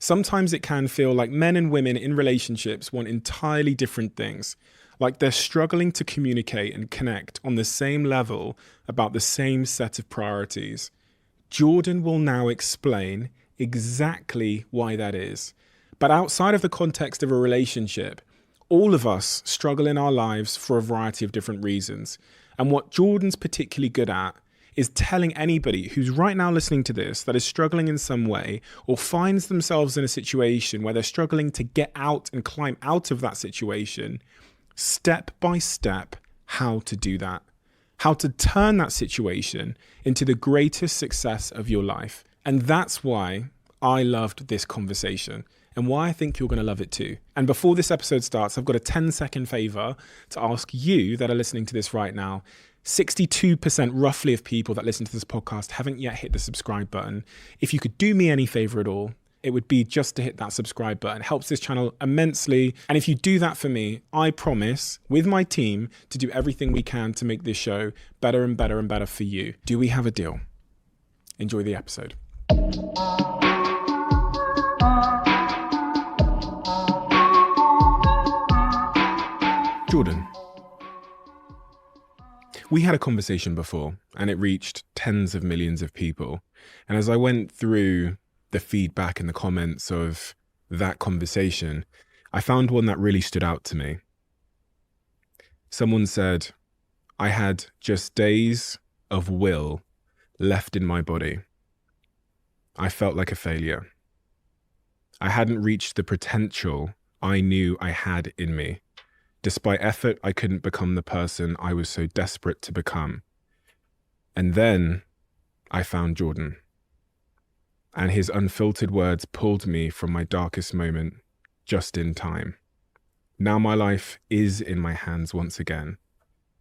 Sometimes it can feel like men and women in relationships want entirely different things, like they're struggling to communicate and connect on the same level about the same set of priorities. Jordan will now explain exactly why that is. But outside of the context of a relationship, all of us struggle in our lives for a variety of different reasons. And what Jordan's particularly good at is telling anybody who's right now listening to this that is struggling in some way or finds themselves in a situation where they're struggling to get out and climb out of that situation, step by step, how to do that, how to turn that situation into the greatest success of your life. And that's why I loved this conversation and why I think you're going to love it too. And before this episode starts, I've got a 10-second favor to ask you that are listening to this right now. 62% roughly of people that listen to this podcast haven't yet hit the subscribe button. If you could do me any favor at all, it would be just to hit that subscribe button. It helps this channel immensely. And if you do that for me, I promise with my team to do everything we can to make this show better and better and better for you. Do we have a deal? Enjoy the episode. Jordan, we had a conversation before and it reached tens of millions of people. And as I went through the feedback and the comments of that conversation, I found one that really stood out to me. Someone said, I had just days of will left in my body. I felt like a failure. I hadn't reached the potential I knew I had in me. Despite effort, I couldn't become the person I was so desperate to become. And then I found Jordan. And his unfiltered words pulled me from my darkest moment just in time. Now my life is in my hands once again,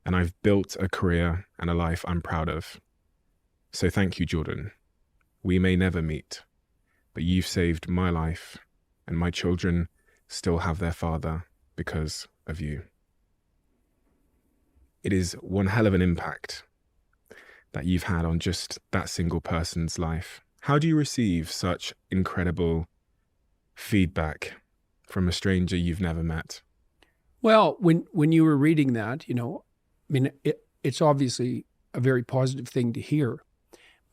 and I've built a career and a life I'm proud of. So thank you, Jordan. We may never meet, but you've saved my life, and my children still have their father because of you. It is one hell of an impact that you've had on just that single person's life. How do you receive such incredible feedback from a stranger you've never met? Well, when you were reading that, it's obviously a very positive thing to hear,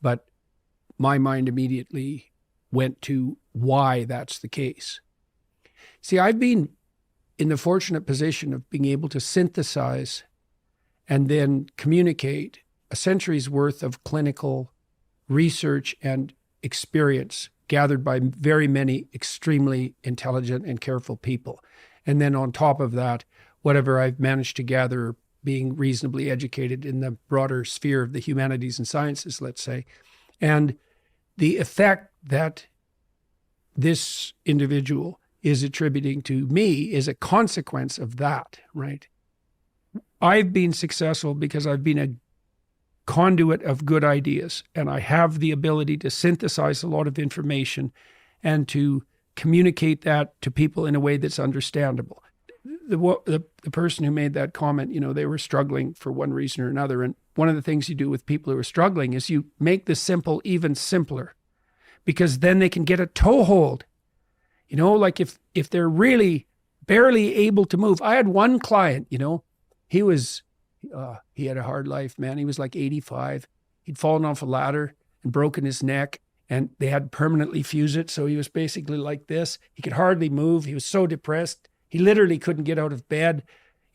but my mind immediately went to why that's the case. See, I've been in the fortunate position of being able to synthesize and then communicate a century's worth of clinical research and experience gathered by very many extremely intelligent and careful people. And then on top of that, whatever I've managed to gather being reasonably educated in the broader sphere of the humanities and sciences, let's say. And the effect that this individual is attributing to me is a consequence of that, right? I've been successful because I've been a conduit of good ideas, and I have the ability to synthesize a lot of information and to communicate that to people in a way that's understandable. The person who made that comment, they were struggling for one reason or another. And one of the things you do with people who are struggling is you make the simple even simpler, because then they can get a toehold. Like if they're really barely able to move. I had one client, he had a hard life, man. He was like 85. He'd fallen off a ladder and broken his neck, and they had permanently fused it. So he was basically like this. He could hardly move. He was so depressed. He literally couldn't get out of bed.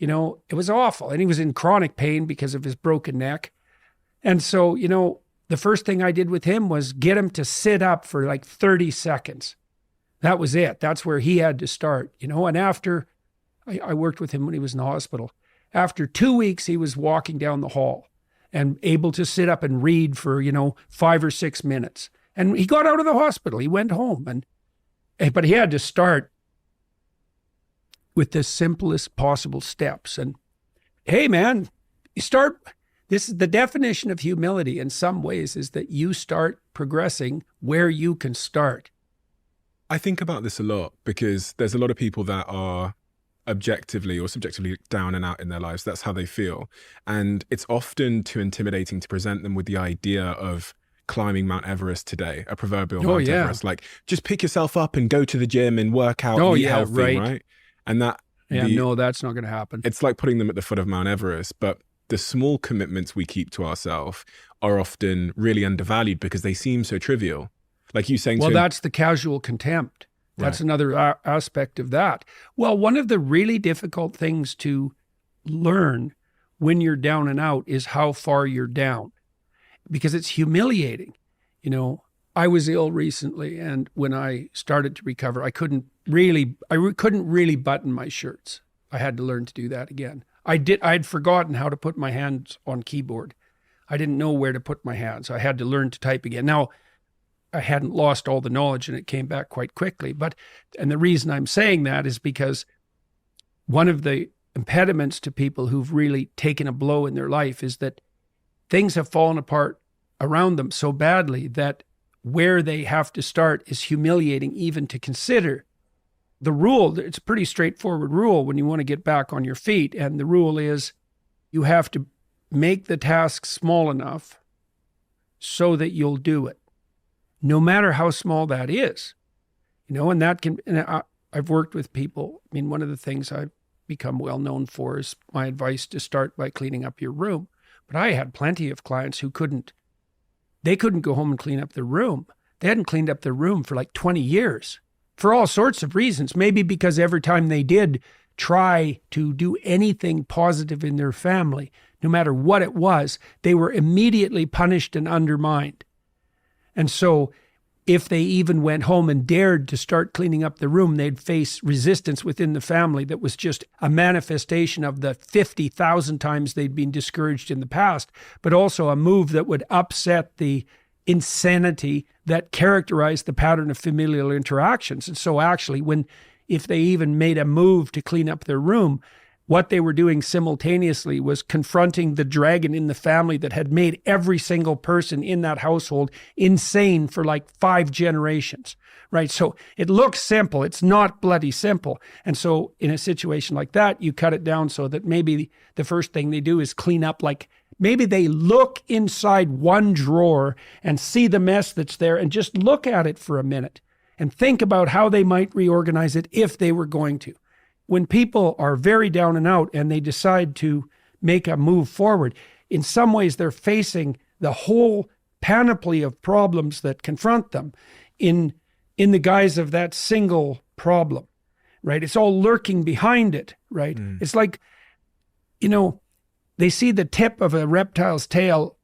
It was awful. And he was in chronic pain because of his broken neck. And so, the first thing I did with him was get him to sit up for like 30 seconds. That was it. That's where he had to start, and after I worked with him when he was in the hospital. After 2 weeks, he was walking down the hall and able to sit up and read for, 5 or 6 minutes. And he got out of the hospital. He went home, but he had to start with the simplest possible steps. And hey, man, this is the definition of humility in some ways, is that you start progressing where you can start. I think about this a lot because there's a lot of people that are objectively or subjectively down and out in their lives. That's how they feel. And it's often too intimidating to present them with the idea of climbing Mount Everest today, a proverbial Oh Mount yeah. Everest. Like, just pick yourself up and go to the gym and work out, Oh eat yeah, healthy, right? And Yeah, no, that's not going to happen. it's like putting them at the foot of Mount Everest. But the small commitments we keep to ourselves are often really undervalued because they seem so trivial. Like you saying, well, that's the casual contempt. That's another aspect of that. Well, one of the really difficult things to learn when you're down and out is how far you're down, because it's humiliating. You know, I was ill recently, and when I started to recover, I couldn't really button my shirts. I had to learn to do that again. I'd forgotten how to put my hands on keyboard. I didn't know where to put my hands. I had to learn to type again. Now, I hadn't lost all the knowledge, and it came back quite quickly. And the reason I'm saying that is because one of the impediments to people who've really taken a blow in their life is that things have fallen apart around them so badly that where they have to start is humiliating even to consider. The rule, it's a pretty straightforward rule when you want to get back on your feet. And the rule is you have to make the task small enough so that you'll do it, no matter how small that is. You know, and that can, and I've worked with people. I mean, one of the things I've become well known for is my advice to start by cleaning up your room. But I had plenty of clients who couldn't go home and clean up their room. They hadn't cleaned up their room for like 20 years for all sorts of reasons. Maybe because every time they did try to do anything positive in their family, no matter what it was, they were immediately punished and undermined. And so if they even went home and dared to start cleaning up the room, they'd face resistance within the family that was just a manifestation of the 50,000 times they'd been discouraged in the past, but also a move that would upset the insanity that characterized the pattern of familial interactions. And so actually, if they even made a move to clean up their room, what they were doing simultaneously was confronting the dragon in the family that had made every single person in that household insane for like 5 generations, right? So it looks simple. It's not bloody simple. And so in a situation like that, you cut it down so that maybe the first thing they do is clean up, like maybe they look inside one drawer and see the mess that's there and just look at it for a minute and think about how they might reorganize it if they were going to. When people are very down and out and they decide to make a move forward, in some ways they're facing the whole panoply of problems that confront them in the guise of that single problem, right? It's all lurking behind it, right? It's like, you know, they see the tip of a reptile's tail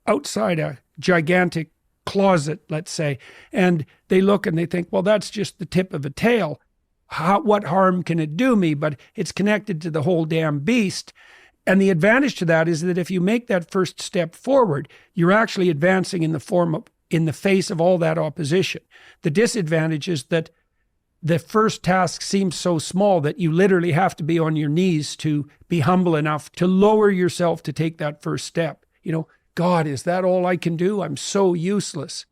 outside a gigantic closet, let's say, and they look and they think, well, that's just the tip of a tail. What harm can it do me? But it's connected to the whole damn beast. And the advantage to that is that if you make that first step forward, you're actually advancing in the face of all that opposition. The disadvantage is that the first task seems so small that you literally have to be on your knees to be humble enough to lower yourself to take that first step. You know, God, is that all I can do? I'm so useless.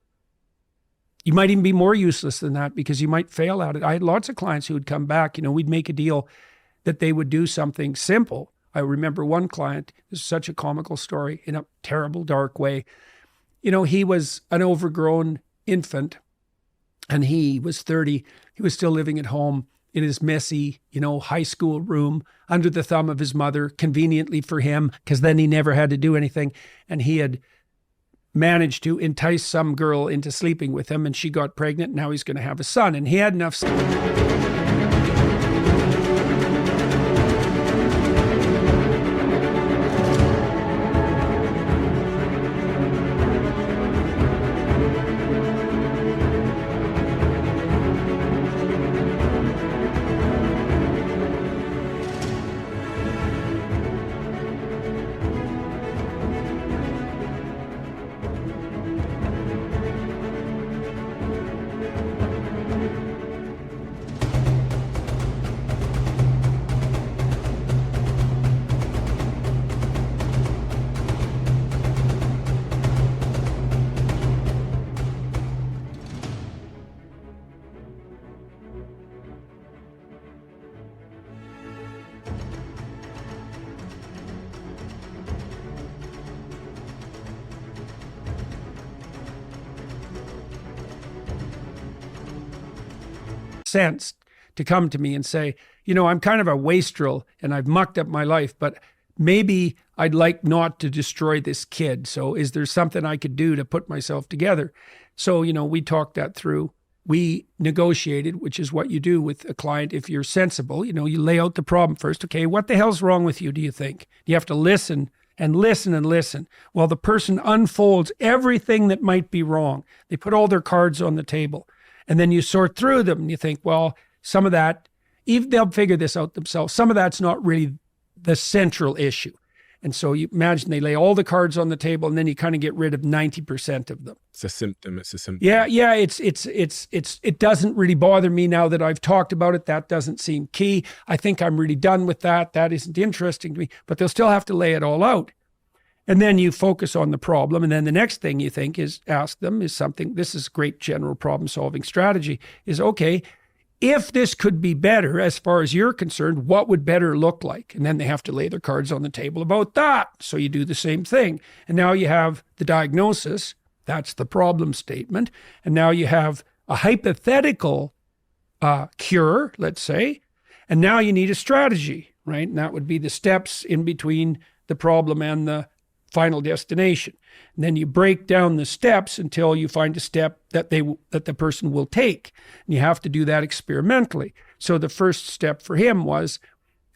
You might even be more useless than that because you might fail at it. I had lots of clients who would come back, you know, we'd make a deal that they would do something simple. I remember one client, this is such a comical story in a terrible, dark way. You know, he was an overgrown infant and he was 30. He was still living at home in his messy, you know, high school room under the thumb of his mother, conveniently for him, because then he never had to do anything. And he had managed to entice some girl into sleeping with him, and she got pregnant. Now he's going to have a son, and he had enough sense to come to me and say, I'm kind of a wastrel and I've mucked up my life, but maybe I'd like not to destroy this kid. So is there something I could do to put myself together? So, we talked that through. We negotiated, which is what you do with a client if you're sensible. You lay out the problem first. Okay, what the hell's wrong with you, do you think? You have to listen and listen and listen while the person unfolds everything that might be wrong. They put all their cards on the table. And then you sort through them and you think, well, some of that, even they'll figure this out themselves. Some of that's not really the central issue. And so you imagine they lay all the cards on the table and then you kind of get rid of 90% of them. It's a symptom. Yeah. It doesn't really bother me now that I've talked about it. That doesn't seem key. I think I'm really done with that. That isn't interesting to me, but they'll still have to lay it all out. And then you focus on the problem. And then the next thing you think is ask them is something, this is great general problem solving strategy is, okay, if this could be better, as far as you're concerned, what would better look like? And then they have to lay their cards on the table about that. So you do the same thing. And now you have the diagnosis. That's the problem statement. And now you have a hypothetical cure, let's say. And now you need a strategy, right? And that would be the steps in between the problem and the final destination. And then you break down the steps until you find a step that the person will take. And you have to do that experimentally. So the first step for him was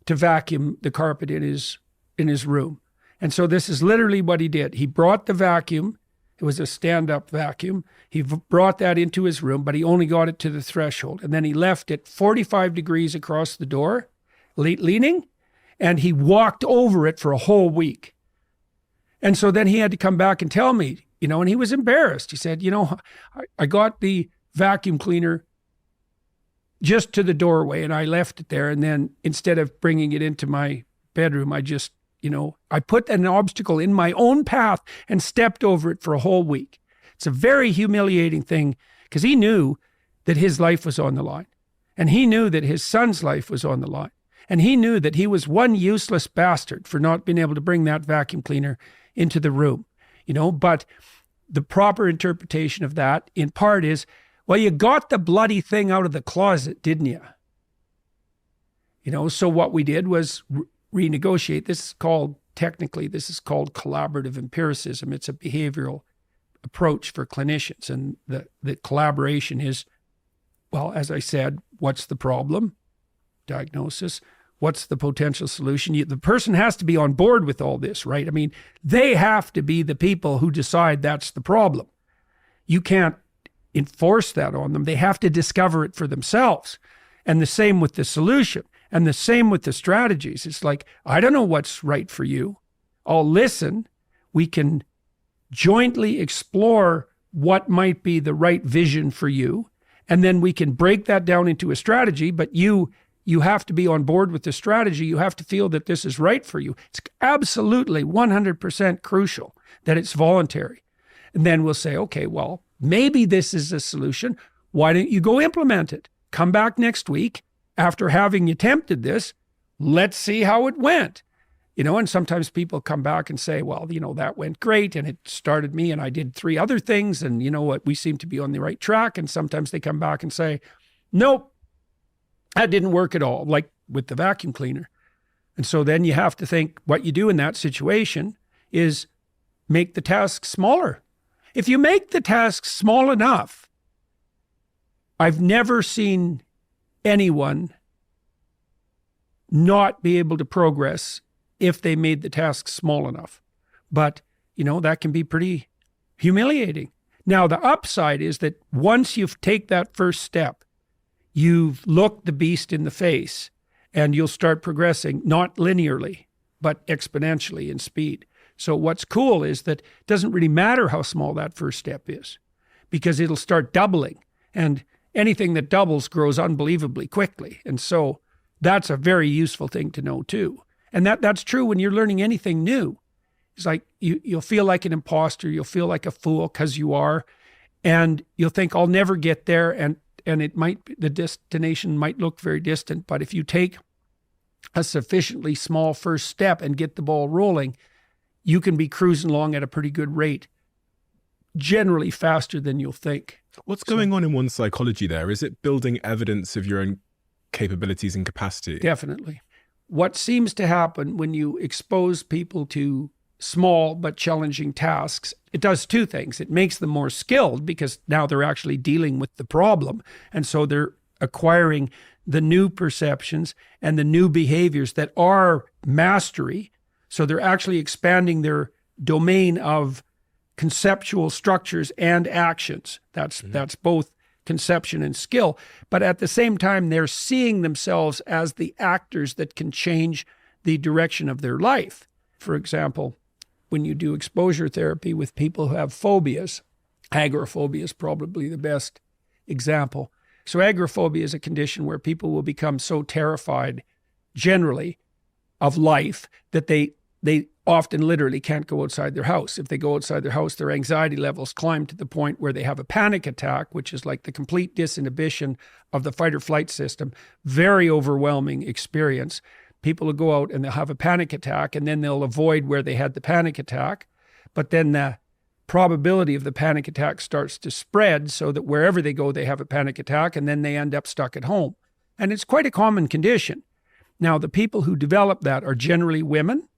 to vacuum the carpet in his room. And so this is literally what he did. He brought the vacuum. It was a stand-up vacuum. He brought that into his room, but he only got it to the threshold. And then he left it 45 degrees across the door, leaning, and he walked over it for a whole week. And so then he had to come back and tell me, and he was embarrassed. He said, I got the vacuum cleaner just to the doorway and I left it there. And then instead of bringing it into my bedroom, I just, I put an obstacle in my own path and stepped over it for a whole week. It's a very humiliating thing because he knew that his life was on the line and he knew that his son's life was on the line. And he knew that he was one useless bastard for not being able to bring that vacuum cleaner into the room, but the proper interpretation of that in part is, well, you got the bloody thing out of the closet, didn't you? So what we did was renegotiate. This is called collaborative empiricism. It's a behavioral approach for clinicians. And the collaboration is, well, as I said, what's the problem? Diagnosis. What's the potential solution? The person has to be on board with all this, right? I mean, they have to be the people who decide that's the problem. You can't enforce that on them. They have to discover it for themselves. And the same with the solution and the same with the strategies. It's like, I don't know what's right for you. I'll listen. We can jointly explore what might be the right vision for you. And then we can break that down into a strategy, but you have to be on board with the strategy. You have to feel that this is right for you. It's absolutely 100% crucial that it's voluntary. And then we'll say, okay, well, maybe this is a solution. Why don't you go implement it? Come back next week after having attempted this. Let's see how it went. And sometimes people come back and say, well, that went great and it started me and I did 3 other things and you know what, we seem to be on the right track. And sometimes they come back and say, nope, that didn't work at all, like with the vacuum cleaner. And so then you have to think what you do in that situation is make the task smaller. If you make the task small enough, I've never seen anyone not be able to progress if they made the task small enough. But, that can be pretty humiliating. Now, the upside is that once you take that first step, you've looked the beast in the face and you'll start progressing, not linearly, but exponentially in speed. So what's cool is that it doesn't really matter how small that first step is because it'll start doubling. And anything that doubles grows unbelievably quickly. And so that's a very useful thing to know too. And that's true when you're learning anything new. It's like you'll feel like an imposter. You'll feel like a fool because you are. And you'll think, I'll never get there. And the destination might look very distant. But if you take a sufficiently small first step and get the ball rolling, you can be cruising along at a pretty good rate, generally faster than you'll think. What's going on in one's psychology there? Is it building evidence of your own capabilities and capacity? Definitely. What seems to happen when you expose people to small but challenging tasks, it does two things. It makes them more skilled because now they're actually dealing with the problem. And so they're acquiring the new perceptions and the new behaviors that are mastery. So they're actually expanding their domain of conceptual structures and actions. That's both conception and skill. But at the same time, they're seeing themselves as the actors that can change the direction of their life. For example, when you do exposure therapy with people who have phobias, agoraphobia is probably the best example. So agoraphobia is a condition where people will become so terrified generally of life that they often literally can't go outside their house. If they go outside their house, their anxiety levels climb to the point where they have a panic attack, which is like the complete disinhibition of the fight or flight system. Very overwhelming experience. People will go out and they'll have a panic attack and then they'll avoid where they had the panic attack. But then the probability of the panic attack starts to spread so that wherever they go, they have a panic attack and then they end up stuck at home. And it's quite a common condition. Now, the people who develop that are generally women,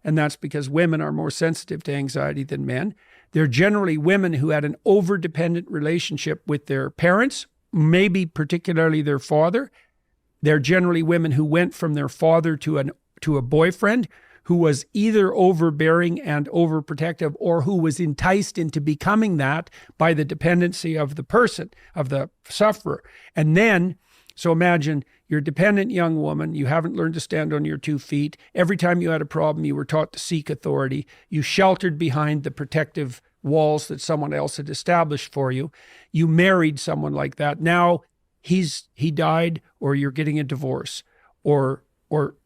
and that's because women are more sensitive to anxiety than men. They're generally women who had an over-dependent relationship with their parents, maybe particularly their father. They're generally women who went from their father to a boyfriend who was either overbearing and overprotective or who was enticed into becoming that by the dependency of the person, of the sufferer. And then, so imagine you're a dependent young woman. You haven't learned to stand on your 2 feet. Every time you had a problem, you were taught to seek authority. You sheltered behind the protective walls that someone else had established for you. You married someone like that. Now he died, or you're getting a divorce, or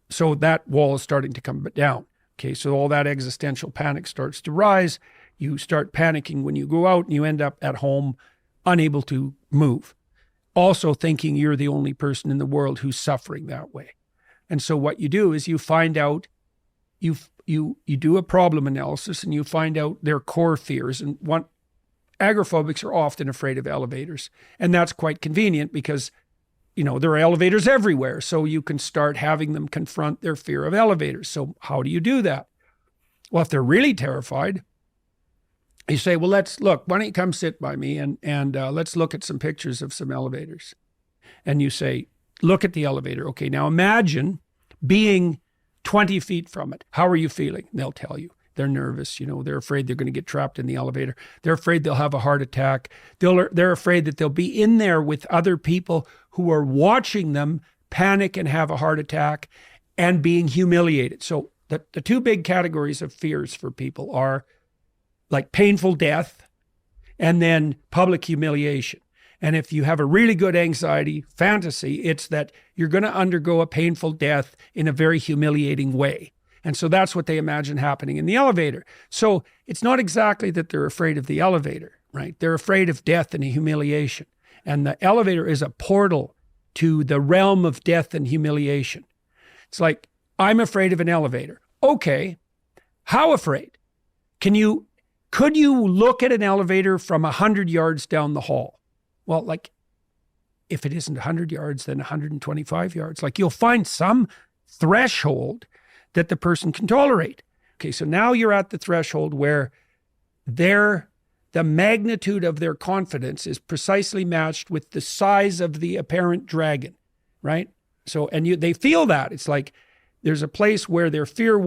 so that wall is starting to come down. Okay, so all that existential panic starts to rise. You start panicking when you go out, and you end up at home unable to move. Also thinking you're the only person in the world who's suffering that way. And so what you do is you find out, you do a problem analysis and you find out their core fears. And agoraphobics are often afraid of elevators. And that's quite convenient because, there are elevators everywhere. So you can start having them confront their fear of elevators. So how do you do that? Well, if they're really terrified, you say, well, let's look, why don't you come sit by me and let's look at some pictures of some elevators. And you say, look at the elevator. Okay, now imagine being 20 feet from it. How are you feeling? And they'll tell you. They're nervous. They're afraid they're going to get trapped in the elevator. They're afraid they'll have a heart attack. They're afraid that they'll be in there with other people who are watching them panic and have a heart attack and being humiliated. So the two big categories of fears for people are like painful death and then public humiliation. And if you have a really good anxiety fantasy, it's that you're going to undergo a painful death in a very humiliating way. And so that's what they imagine happening in the elevator. So it's not exactly that they're afraid of the elevator, right? They're afraid of death and humiliation. And the elevator is a portal to the realm of death and humiliation. It's like, I'm afraid of an elevator. Okay, how afraid? Could you look at an elevator from 100 yards down the hall? Well, like, if it isn't 100 yards, then 125 yards. Like, you'll find some threshold that the person can tolerate. Okay, so now you're at the threshold where the magnitude of their confidence is precisely matched with the size of the apparent dragon, right? So, and they feel that. It's like there's a place where their fear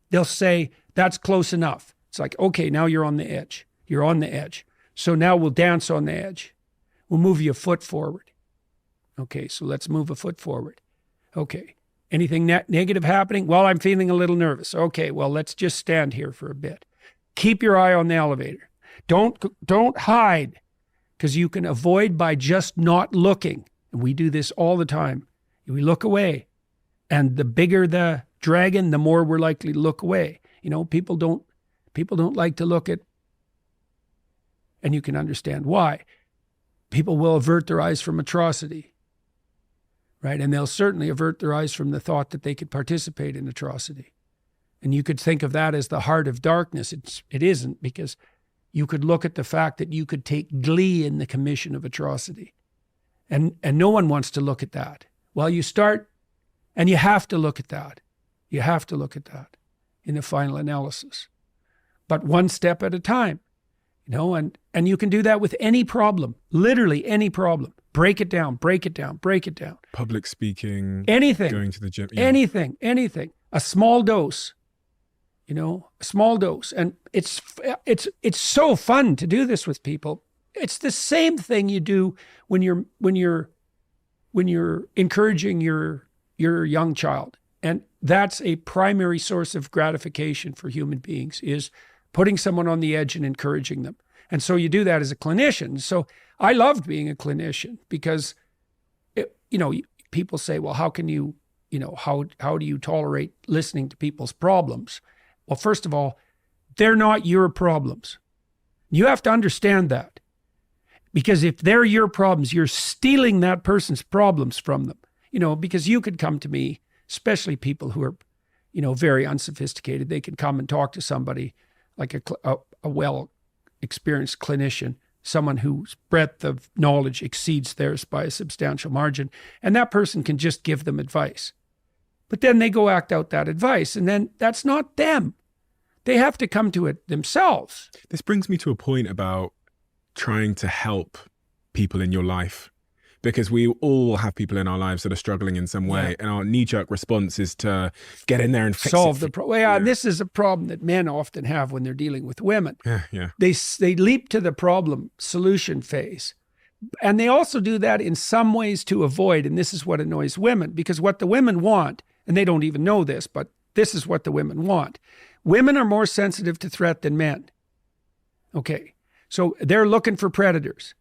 they'll say, that's close enough. It's like, okay, now you're on the edge. You're on the edge. So now we'll dance on the edge. We'll move you a foot forward. Okay, so let's move a foot forward. Okay. Anything negative happening? Well, I'm feeling a little nervous. Okay, well, let's just stand here for a bit. Keep your eye on the elevator. Don't hide, because you can avoid by just not looking. And we do this all the time. We look away. And the bigger the dragon, the more we're likely to look away. People don't like to look at, and you can understand why. People will avert their eyes from atrocity. Right? And they'll certainly avert their eyes from the thought that they could participate in atrocity. And you could think of that as the heart of darkness. It isn't, because you could look at the fact that you could take glee in the commission of atrocity. And no one wants to look at that. Well, you start, and you have to look at that. You have to look at that in the final analysis. But one step at a time, and you can do that with any problem, literally any problem. Break it down, break it down, break it down. Public speaking, anything, going to the gym. Yeah. Anything. A small dose, a small dose. And it's so fun to do this with people. It's the same thing you do when you're encouraging your young child. And that's a primary source of gratification for human beings, is putting someone on the edge and encouraging them. And so you do that as a clinician. So I loved being a clinician because, people say, well, how can you, how do you tolerate listening to people's problems? Well, first of all, they're not your problems. You have to understand that. Because if they're your problems, you're stealing that person's problems from them. Because you could come to me, especially people who are, very unsophisticated. They can come and talk to somebody like a well-experienced clinician, someone whose breadth of knowledge exceeds theirs by a substantial margin. And that person can just give them advice. But then they go act out that advice, and then that's not them. They have to come to it themselves. This brings me to a point about trying to help people in your life, because we all have people in our lives that are struggling in some way, and our knee-jerk response is to get in there and solve the problem. Yeah, this is a problem that men often have when they're dealing with women. Yeah. They leap to the problem solution phase, and they also do that in some ways to avoid, and this is what annoys women, because what the women want, and they don't even know this, but this is what the women want. Women are more sensitive to threat than men. Okay. So they're looking for predators.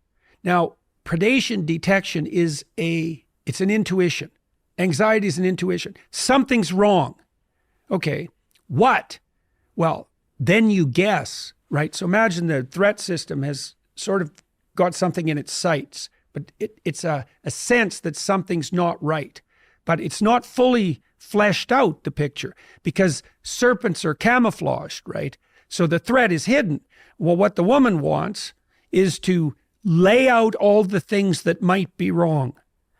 Now, predation detection it's an intuition. Anxiety is an intuition. Something's wrong. Okay, what? Well, then you guess, right? So imagine the threat system has sort of got something in its sights, but it's a sense that something's not right. But it's not fully fleshed out, the picture, because serpents are camouflaged, right? So the threat is hidden. Well, what the woman wants is to lay out all the things that might be wrong.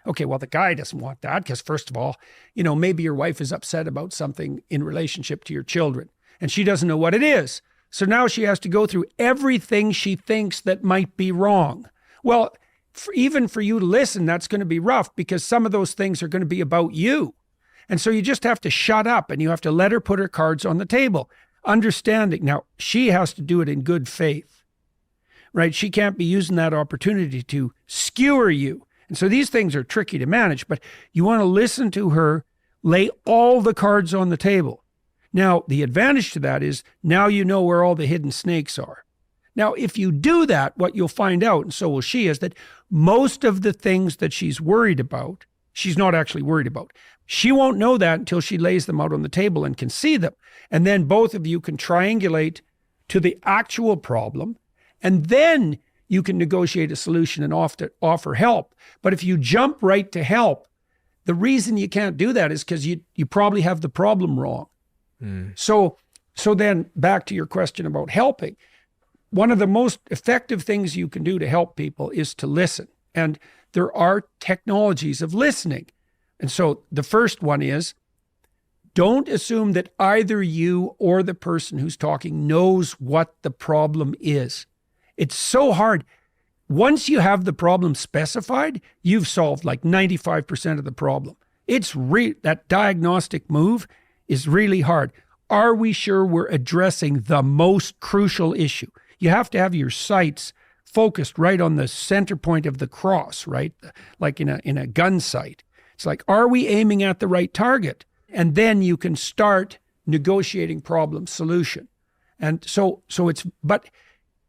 Okay, well, the guy doesn't want that because, first of all, maybe your wife is upset about something in relationship to your children, and she doesn't know what it is. So now she has to go through everything she thinks that might be wrong. Well, even for you to listen, that's going to be rough because some of those things are going to be about you. And so you just have to shut up and you have to let her put her cards on the table. Understanding. Now, she has to do it in good faith, right? She can't be using that opportunity to skewer you. And so these things are tricky to manage, but you want to listen to her, lay all the cards on the table. Now, the advantage to that is now you know where all the hidden snakes are. Now, if you do that, what you'll find out, and so will she, is that most of the things that she's worried about, she's not actually worried about. She won't know that until she lays them out on the table and can see them. And then both of you can triangulate to the actual problem, and then you can negotiate a solution and offer help. But if you jump right to help, the reason you can't do that is because you probably have the problem wrong. So then back to your question about helping. One of the most effective things you can do to help people is to listen. And there are technologies of listening. And so the first one is, don't assume that either you or the person who's talking knows what the problem is. It's so hard. Once you have the problem specified, you've solved like 95% of the problem. That diagnostic move is really hard. Are we sure we're addressing the most crucial issue? You have to have your sights focused right on the center point of the cross, right? Like in a gun sight. It's like, are we aiming at the right target? And then you can start negotiating problem solution. And but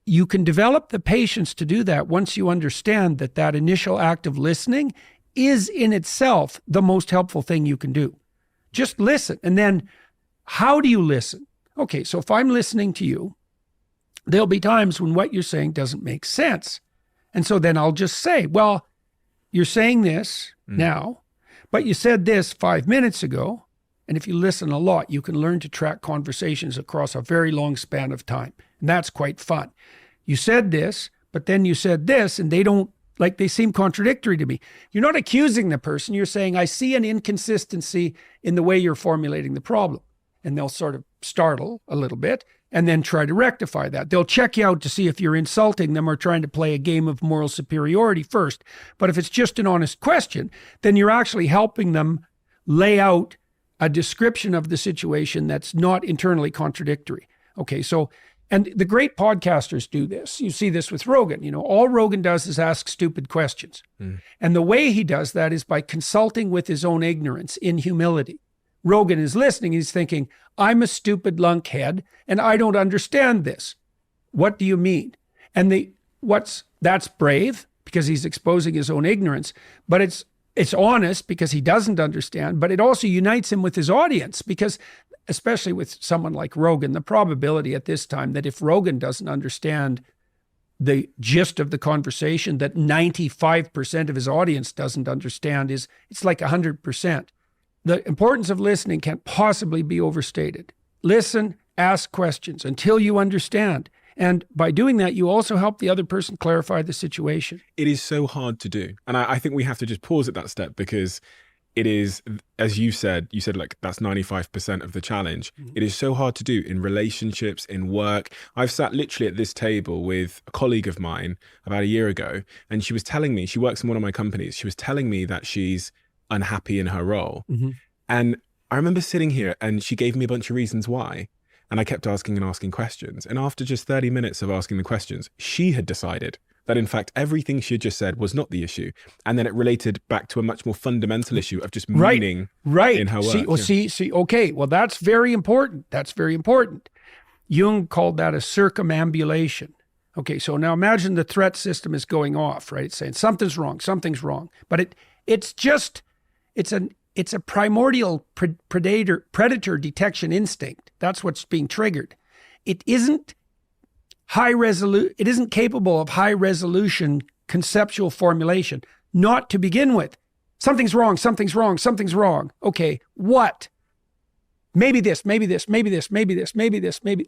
you can develop the patience to do that once you understand that initial act of listening is in itself the most helpful thing you can do. Just listen. And then how do you listen? Okay, so if I'm listening to you, there'll be times when what you're saying doesn't make sense. And so then I'll just say, well, you're saying this now, but you said this 5 minutes ago. And if you listen a lot, you can learn to track conversations across a very long span of time. And that's quite fun. you said this, but then you said this, and they seem contradictory to me. You're not accusing the person. You're saying, I see an inconsistency in the way you're formulating the problem. And they'll sort of startle a little bit and then try to rectify that. They'll check you out to see if you're insulting them or trying to play a game of moral superiority first. But if it's just an honest question, then you're actually helping them lay out a description of the situation that's not internally contradictory. Okay, so, and the great podcasters do this. You see this with Rogan. All Rogan does is ask stupid questions. And the way he does that is by consulting with his own ignorance in humility. Rogan is listening. He's thinking, I'm a stupid lunkhead and I don't understand this. What do you mean? And that's brave because he's exposing his own ignorance, but it's honest because he doesn't understand, but it also unites him with his audience because, especially with someone like Rogan, the probability at this time that if Rogan doesn't understand the gist of the conversation, that 95% of his audience doesn't understand it's like 100%. The importance of listening can't possibly be overstated. Listen, ask questions until you understand. And by doing that, you also help the other person clarify the situation. It is so hard to do. And I think we have to just pause at that step because it is, as you said like that's 95% of the challenge. It is so hard to do in relationships, in work. I've sat literally at this table with a colleague of mine about a year ago, and she was telling me, she works in one of my companies. She was telling me that she's unhappy in her role. And I remember sitting here and she gave me a bunch of reasons why. And I kept asking and asking questions. And after just 30 minutes of asking the questions, she had decided that in fact, everything she had just said was not the issue. And then it related back to a much more fundamental issue of just meaning in her work. Okay. Well, that's very important. That's very important. Jung called that a circumambulation. Okay. So now imagine the threat system is going off, right? It's saying something's wrong. But it's a primordial predator detection instinct. That's what's being triggered. It isn't capable of high resolution conceptual formulation, not to begin with. Something's wrong. Okay, what? Maybe this.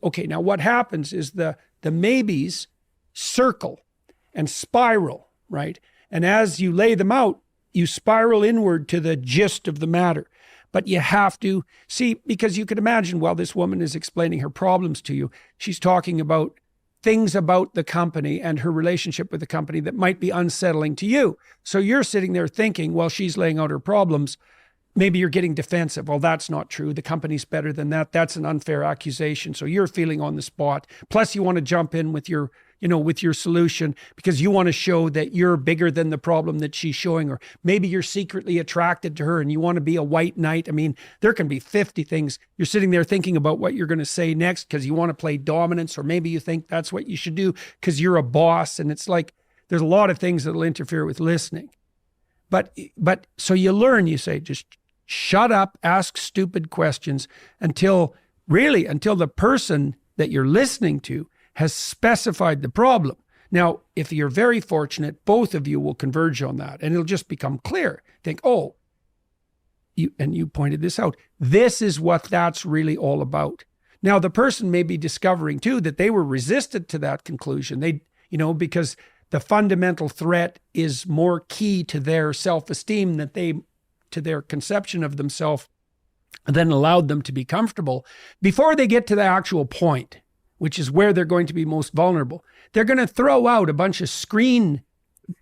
Okay, now what happens is the maybes circle and spiral, right? And as you lay them out, you spiral inward to the gist of the matter. But you have to see, because you could imagine while this woman is explaining her problems to you, she's talking about things about the company and her relationship with the company that might be unsettling to you. So you're sitting there thinking, while she's laying out her problems, maybe you're getting defensive. Well, that's not true. The company's better than that. That's an unfair accusation. So you're feeling on the spot. Plus you want to jump in with your solution because you want to show that you're bigger than the problem that she's showing, or maybe you're secretly attracted to her and you want to be a white knight. I mean, there can be 50 things. You're sitting there thinking about what you're going to say next because you want to play dominance, or maybe you think that's what you should do because you're a boss. And it's like, there's a lot of things that'll interfere with listening. But so you learn, you say, just shut up, ask stupid questions until the person that you're listening to has specified the problem. Now, if you're very fortunate, both of you will converge on that and it'll just become clear. Think, you pointed this out. This is what that's really all about. Now, the person may be discovering too that they were resistant to that conclusion. Because the fundamental threat is more key to their self-esteem to their conception of themselves than allowed them to be comfortable before they get to the actual point, which is where they're going to be most vulnerable. They're going to throw out a bunch of screen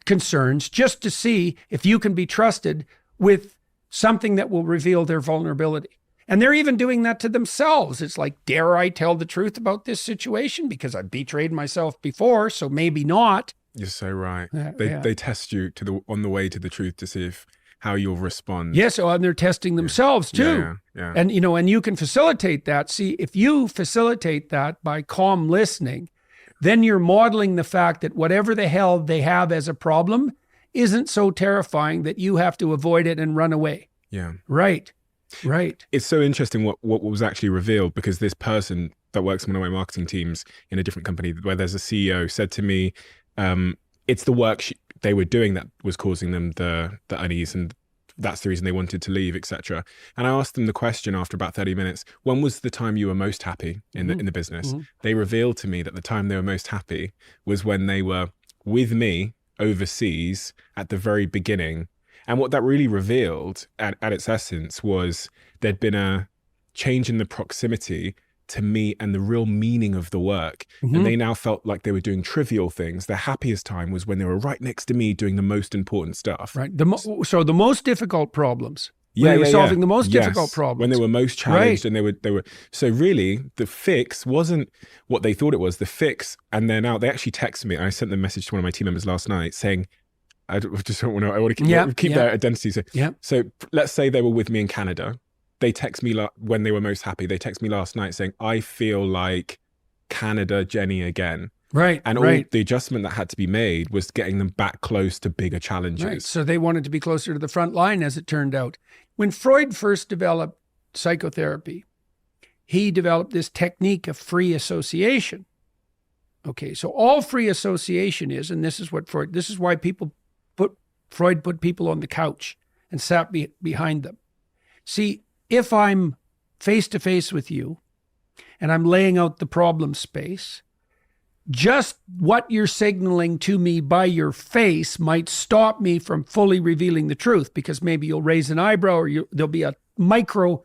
concerns just to see if you can be trusted with something that will reveal their vulnerability. And they're even doing that to themselves. It's like, dare I tell the truth about this situation? Because I've betrayed myself before, so maybe not. You're so right. They test you on the way to the truth to see how you'll respond. Yes, and they're testing themselves too. Yeah. And you can facilitate that. See, if you facilitate that by calm listening, then you're modeling the fact that whatever the hell they have as a problem isn't so terrifying that you have to avoid it and run away. Yeah. Right. It's so interesting what was actually revealed, because this person that works in one of my marketing teams in a different company where there's a CEO said to me, it's the work they were doing that was causing them the unease and that's the reason they wanted to leave, etc. And I asked them the question after about 30 minutes, when was the time you were most happy in the business? They revealed to me that the time they were most happy was when they were with me overseas at the very beginning. And what that really revealed at its essence was there'd been a change in the proximity to me and the real meaning of the work. And they now felt like they were doing trivial things. Their happiest time was when they were right next to me doing the most important stuff. Right. So the most difficult problems. They were solving the most difficult problems. When they were most challenged, and they were. So really, the fix wasn't what they thought it was. The fix, and they're now, they actually texted me. I sent them a message to one of my team members last night saying, I just don't want to, I want to keep their identity. So let's say they were with me in Canada. They text me when they were most happy. They text me last night saying, I feel like Canada Jenny again. Right. And all the adjustment that had to be made was getting them back close to bigger challenges. Right. So they wanted to be closer to the front line, as it turned out. When Freud first developed psychotherapy, he developed this technique of free association. Okay, so all free association is, and this is why Freud put people on the couch and sat behind them. See, if I'm face to face with you and I'm laying out the problem space, just what you're signaling to me by your face might stop me from fully revealing the truth, because maybe you'll raise an eyebrow, or there'll be a micro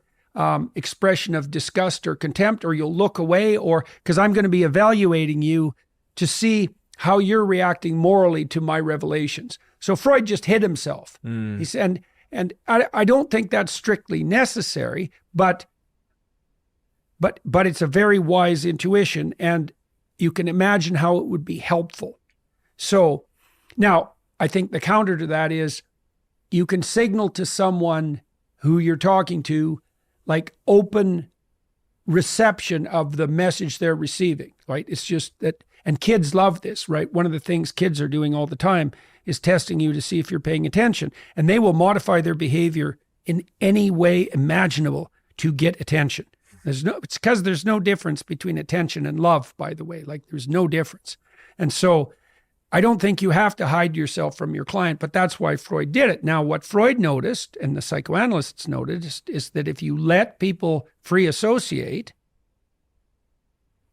expression of disgust or contempt, or you'll look away, or because I'm going to be evaluating you to see how you're reacting morally to my revelations. So Freud just hid himself. He said, and I don't think that's strictly necessary, but it's a very wise intuition, and you can imagine how it would be helpful. So now I think the counter to that is you can signal to someone who you're talking to, like, open reception of the message they're receiving, right? It's just that, and kids love this, right? One of the things kids are doing all the time is testing you to see if you're paying attention, and they will modify their behavior in any way imaginable to get attention. It's because there's no difference between attention and love, by the way. Like, there's no difference. And so I don't think you have to hide yourself from your client, but that's why Freud did it. Now, what Freud noticed, and the psychoanalysts noticed, is that if you let people free associate,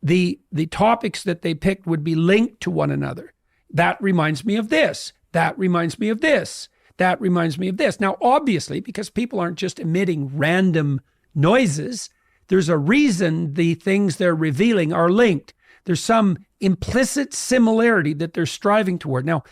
the topics that they picked would be linked to one another. That reminds me of this. That reminds me of this. That reminds me of this. Now, obviously, because people aren't just emitting random noises, there's a reason the things they're revealing are linked. There's some implicit similarity that they're striving toward. Now,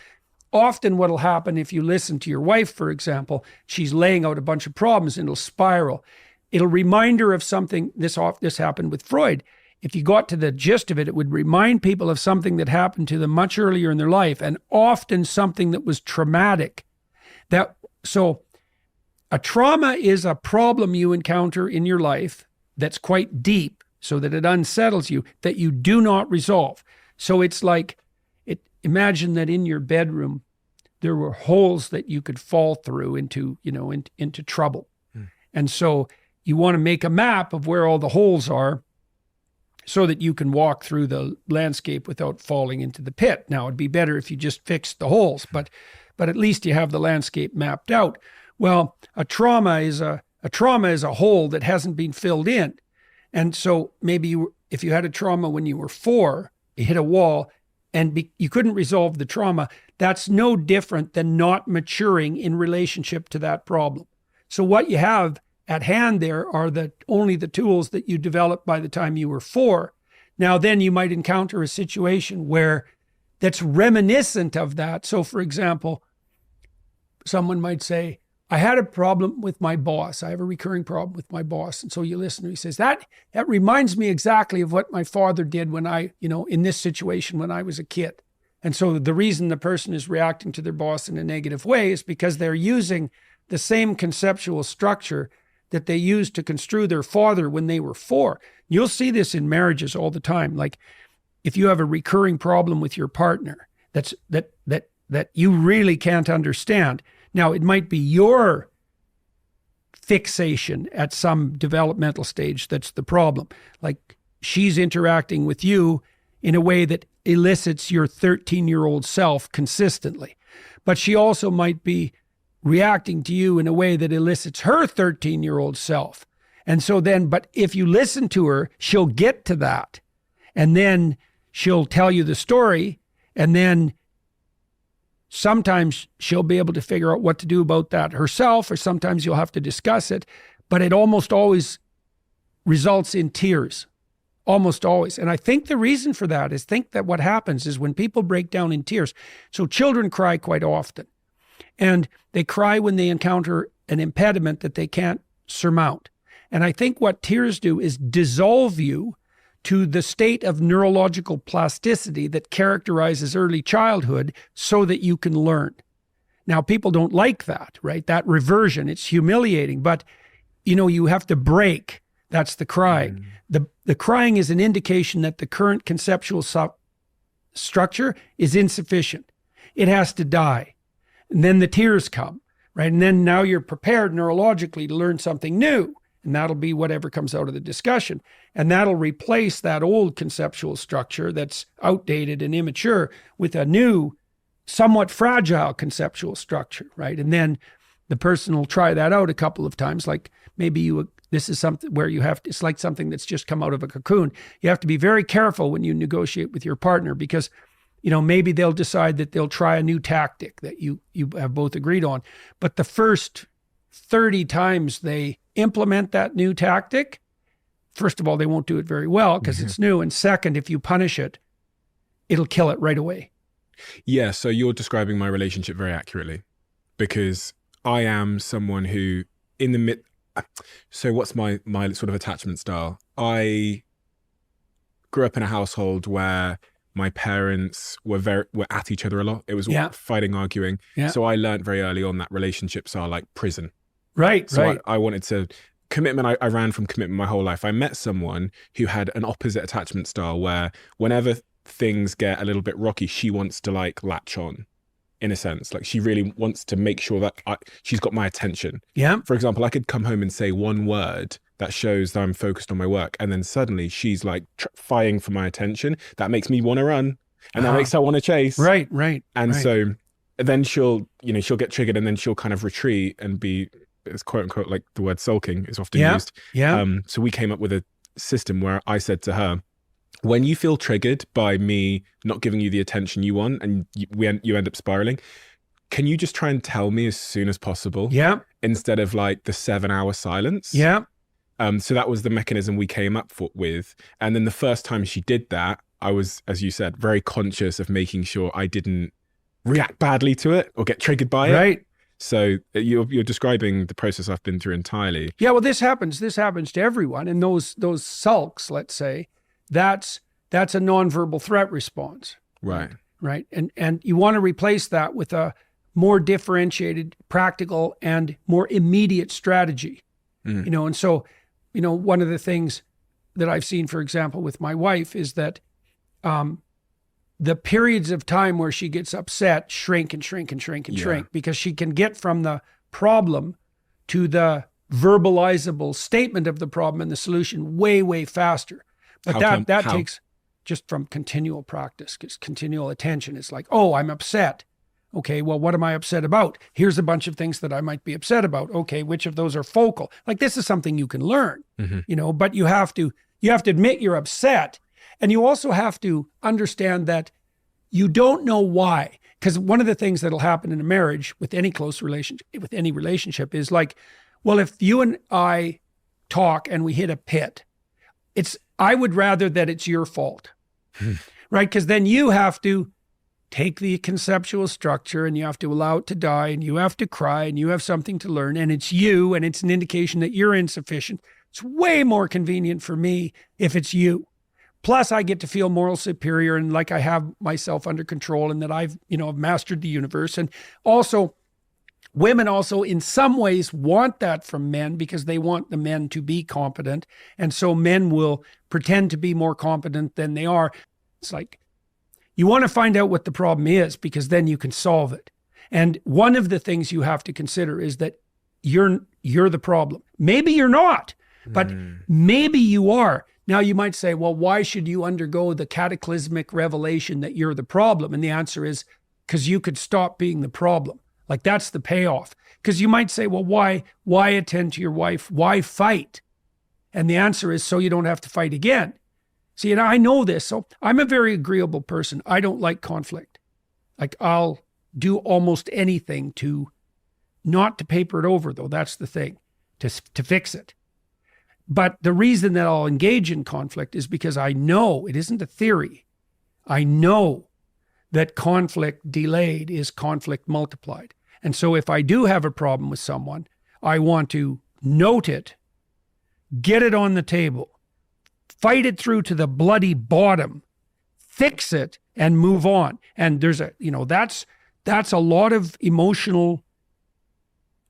often what'll happen if you listen to your wife, for example, she's laying out a bunch of problems and it'll spiral. It'll remind her of something. This happened with Freud. If you got to the gist of it, it would remind people of something that happened to them much earlier in their life, and often something that was traumatic. So a trauma is a problem you encounter in your life that's quite deep, so that it unsettles you, that you do not resolve. So it's like, imagine that in your bedroom, there were holes that you could fall through into trouble. And so you want to make a map of where all the holes are so that you can walk through the landscape without falling into the pit. Now, it'd be better if you just fixed the holes, but at least you have the landscape mapped out. Well, a trauma is a hole that hasn't been filled in. And so maybe if you had a trauma when you were 4, you hit a wall and you couldn't resolve the trauma, that's no different than not maturing in relationship to that problem. So what you have at hand there are only the tools that you developed by the time you were 4. Now, then you might encounter a situation where that's reminiscent of that. So, for example, someone might say, I had a problem with my boss. I have a recurring problem with my boss. And so you listen, he says, that reminds me exactly of what my father did when in this situation when I was a kid. And so the reason the person is reacting to their boss in a negative way is because they're using the same conceptual structure that they used to construe their father when they were 4. You'll see this in marriages all the time. Like, if you have a recurring problem with your partner that you really can't understand. Now, it might be your fixation at some developmental stage that's the problem. Like, she's interacting with you in a way that elicits your 13-year-old self consistently. But she also might be reacting to you in a way that elicits her 13-year-old self. And so then, but if you listen to her, she'll get to that. And then she'll tell you the story. And then sometimes she'll be able to figure out what to do about that herself, or sometimes you'll have to discuss it. But it almost always results in tears. Almost always. And I think the reason for that is that what happens is when people break down in tears. So children cry quite often. And they cry when they encounter an impediment that they can't surmount. And I think what tears do is dissolve you to the state of neurological plasticity that characterizes early childhood so that you can learn. Now, people don't like that, right? That reversion, it's humiliating, but you have to break. That's the crying. The crying is an indication that the current conceptual structure is insufficient. It has to die. And then the tears come, right? And then now you're prepared neurologically to learn something new. And that'll be whatever comes out of the discussion. And that'll replace that old conceptual structure that's outdated and immature with a new, somewhat fragile conceptual structure, right? And then the person will try that out a couple of times. Like maybe this is something where it's like something that's just come out of a cocoon. You have to be very careful when you negotiate with your partner because, maybe they'll decide that they'll try a new tactic that you have both agreed on. But the first 30 times they implement that new tactic, first of all, they won't do it very well because it's new. And second, if you punish it, it'll kill it right away. Yeah, so you're describing my relationship very accurately because I am someone who so what's my sort of attachment style? I grew up in a household where my parents were at each other a lot. It was fighting, arguing. Yeah. So I learned very early on that relationships are like prison. Right, so right. I wanted to commitment. I ran from commitment my whole life. I met someone who had an opposite attachment style where whenever things get a little bit rocky, she wants to like latch on in a sense. Like she really wants to make sure that she's got my attention. Yeah. For example, I could come home and say one word that shows that I'm focused on my work. And then suddenly she's like fighting for my attention. That makes me want to run and that makes her want to chase. Right, right. And so then she'll get triggered and then she'll kind of retreat and be, it's quote unquote, like the word sulking is often used. Yeah. So we came up with a system where I said to her, when you feel triggered by me not giving you the attention you want and you end up spiraling, can you just try and tell me as soon as possible? Yeah. Instead of like the 7-hour silence. Yeah. So that was the mechanism we came up with. And then the first time she did that, I was, as you said, very conscious of making sure I didn't react badly to it or get triggered by it. Right. So you're describing the process I've been through entirely. Yeah, well, this happens to everyone. And those sulks, let's say, that's a nonverbal threat response. Right. Right. And you want to replace that with a more differentiated, practical, and more immediate strategy. And so, one of the things that I've seen, for example, with my wife is that the periods of time where she gets upset shrink and shrink and shrink and shrink because she can get from the problem to the verbalizable statement of the problem and the solution way, way faster. But that takes just from continual practice, because continual attention. It's like, oh, I'm upset. Okay, well, what am I upset about? Here's a bunch of things that I might be upset about. Okay, which of those are focal? Like this is something you can learn, but you have to admit you're upset. And you also have to understand that you don't know why. Because one of the things that'll happen in a marriage with any close relationship, with any relationship is like, well, if you and I talk and we hit a pit, I would rather that it's your fault, right? Because then you have to take the conceptual structure and you have to allow it to die and you have to cry and you have something to learn and it's you and it's an indication that you're insufficient. It's way more convenient for me if it's you. Plus I get to feel moral superior and like I have myself under control and that I've mastered the universe. And also women also in some ways want that from men because they want the men to be competent. And so men will pretend to be more competent than they are. It's like, you want to find out what the problem is because then you can solve it. And one of the things you have to consider is that you're the problem. Maybe you're not, but maybe you are. Now you might say, well, why should you undergo the cataclysmic revelation that you're the problem? And the answer is because you could stop being the problem. Like that's the payoff. Because you might say, well, why attend to your wife? Why fight? And the answer is so you don't have to fight again. See, and I know this. So I'm a very agreeable person. I don't like conflict. Like I'll do almost anything to not to paper it over, though. That's the thing, to fix it. But the reason that I'll engage in conflict is because I know it isn't a theory. I know that conflict delayed is conflict multiplied. And so if I do have a problem with someone, I want to note it, get it on the table, fight it through to the bloody bottom, fix it, and move on. And there's that's a lot of emotional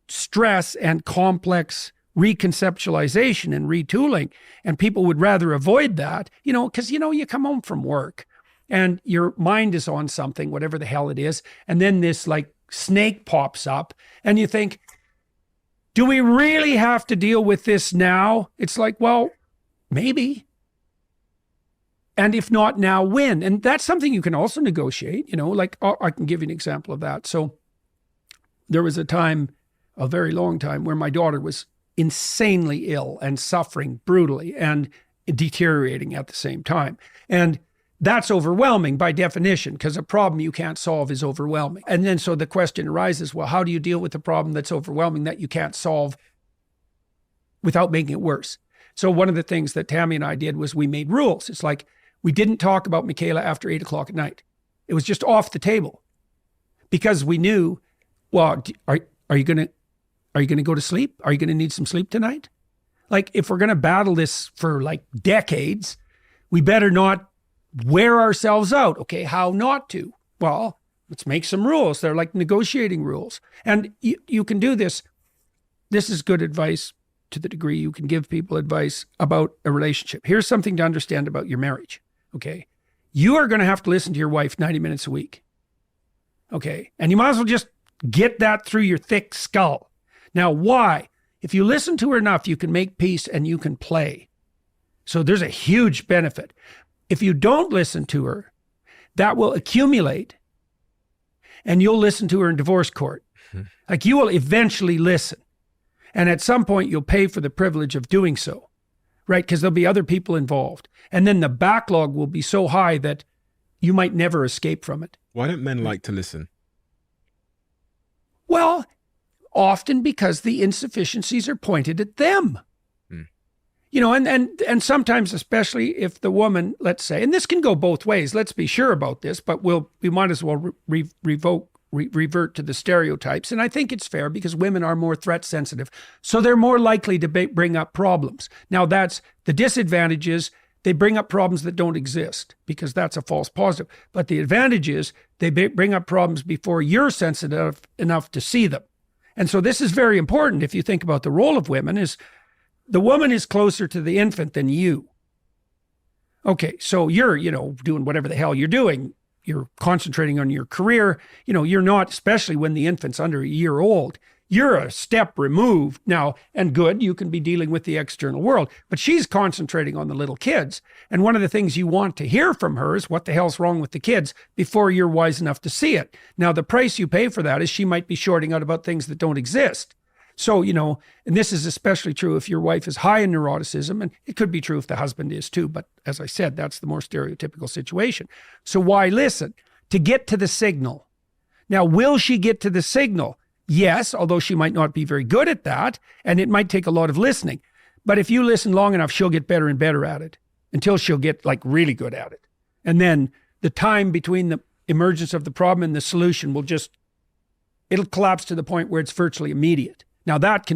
stress and complex reconceptualization and retooling. And people would rather avoid that, because, you come home from work and your mind is on something, whatever the hell it is. And then this like snake pops up and you think, do we really have to deal with this now? It's like, well, maybe. And if not now, when? And that's something you can also negotiate, like I can give you an example of that. So there was a time, a very long time, where my daughter was insanely ill and suffering brutally and deteriorating at the same time. And that's overwhelming by definition, because a problem you can't solve is overwhelming. And then so the question arises, well, how do you deal with a problem that's overwhelming that you can't solve without making it worse? So one of the things that Tammy and I did was we made rules. It's like we didn't talk about Michaela after 8 o'clock at night. It was just off the table because we knew, well, are you going to go to sleep? Are you going to need some sleep tonight? Like if we're going to battle this for like decades, we better not wear ourselves out. Okay, how not to? Well, let's make some rules. They're like negotiating rules. And you can do this. This is good advice to the degree you can give people advice about a relationship. Here's something to understand about your marriage. Okay, you are going to have to listen to your wife 90 minutes a week. Okay, and you might as well just get that through your thick skull. Now, why? If you listen to her enough, you can make peace and you can play. So there's a huge benefit. If you don't listen to her, that will accumulate and you'll listen to her in divorce court. Like you will eventually listen. And at some point, you'll pay for the privilege of doing so, right? Because there'll be other people involved. And then the backlog will be so high that you might never escape from it. Why don't men like to listen? Well, often because the insufficiencies are pointed at them. And sometimes, especially if the woman, let's say, and this can go both ways, let's be sure about this, but we might as well revert to the stereotypes. And I think it's fair because women are more threat sensitive. So they're more likely to bring up problems. Now that's the disadvantage is they bring up problems that don't exist because that's a false positive. But the advantage is they bring up problems before you're sensitive enough to see them. And so this is very important if you think about the role of women is the woman is closer to the infant than you. Okay, so you're, doing whatever the hell you're doing. You're concentrating on your career. You're not, especially when the infant's under a year old, you're a step removed now, and good, you can be dealing with the external world, but she's concentrating on the little kids. And one of the things you want to hear from her is what the hell's wrong with the kids before you're wise enough to see it. Now, the price you pay for that is she might be shorting out about things that don't exist. So, and this is especially true if your wife is high in neuroticism, and it could be true if the husband is too, but as I said, that's the more stereotypical situation. So why listen? To get to the signal. Now, will she get to the signal? Yes, although she might not be very good at that, and it might take a lot of listening. But if you listen long enough, she'll get better and better at it until she'll get like really good at it. And then the time between the emergence of the problem and the solution will it'll collapse to the point where it's virtually immediate. Now that's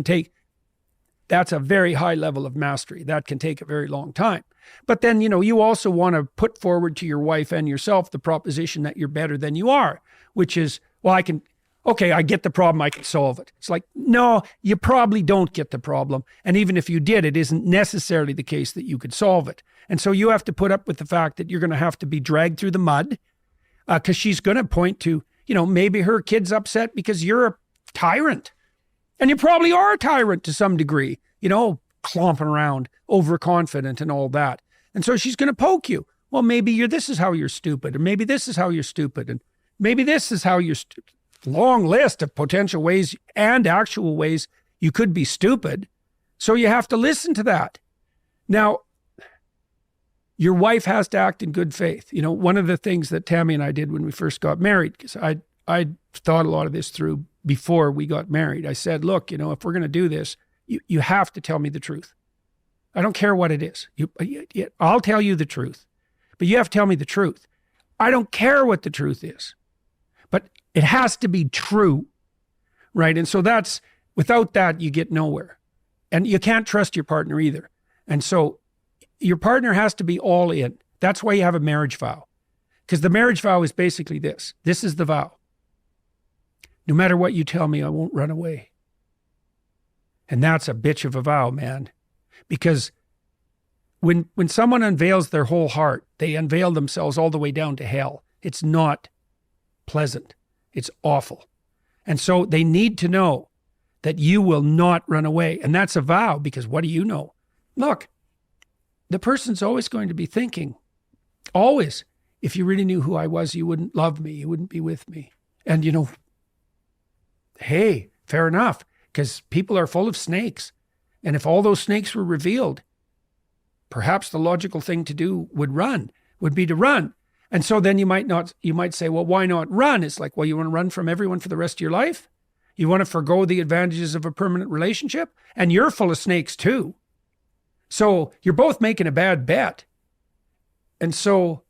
a very high level of mastery. That can take a very long time. But then, you also want to put forward to your wife and yourself the proposition that you're better than you are, which is, well, I get the problem, I can solve it. It's like, no, you probably don't get the problem. And even if you did, it isn't necessarily the case that you could solve it. And so you have to put up with the fact that you're going to have to be dragged through the mud because she's going to point to, maybe her kid's upset because you're a tyrant. And you probably are a tyrant to some degree, clomping around, overconfident and all that. And so she's going to poke you. Well, maybe this is how you're stupid, or maybe this is how you're stupid, and maybe this is how you're long list of potential ways and actual ways you could be stupid. So you have to listen to that. Now, your wife has to act in good faith. You know, one of the things that Tammy and I did when we first got married, because I thought a lot of this through before we got married. I said, look, you know, if we're going to do this, you have to tell me the truth. I don't care what it is. I'll tell you the truth, but you have to tell me the truth. I don't care what the truth is, but it has to be true, right? And so without that, you get nowhere. And you can't trust your partner either. And so your partner has to be all in. That's why you have a marriage vow. Because the marriage vow is basically this. This is the vow. No matter what you tell me, I won't run away. And that's a bitch of a vow, man. Because when someone unveils their whole heart, they unveil themselves all the way down to hell. It's not pleasant. It's awful. And so they need to know that you will not run away. And that's a vow, because what do you know? Look, the person's always going to be thinking, always, if you really knew who I was, you wouldn't love me. You wouldn't be with me. And, you know, hey, fair enough, because people are full of snakes. And if all those snakes were revealed, perhaps the logical thing to do would be to run. And so then you might say, well, why not run? It's like, well, you want to run from everyone for the rest of your life? You want to forego the advantages of a permanent relationship? And you're full of snakes too. So you're both making a bad bet. And so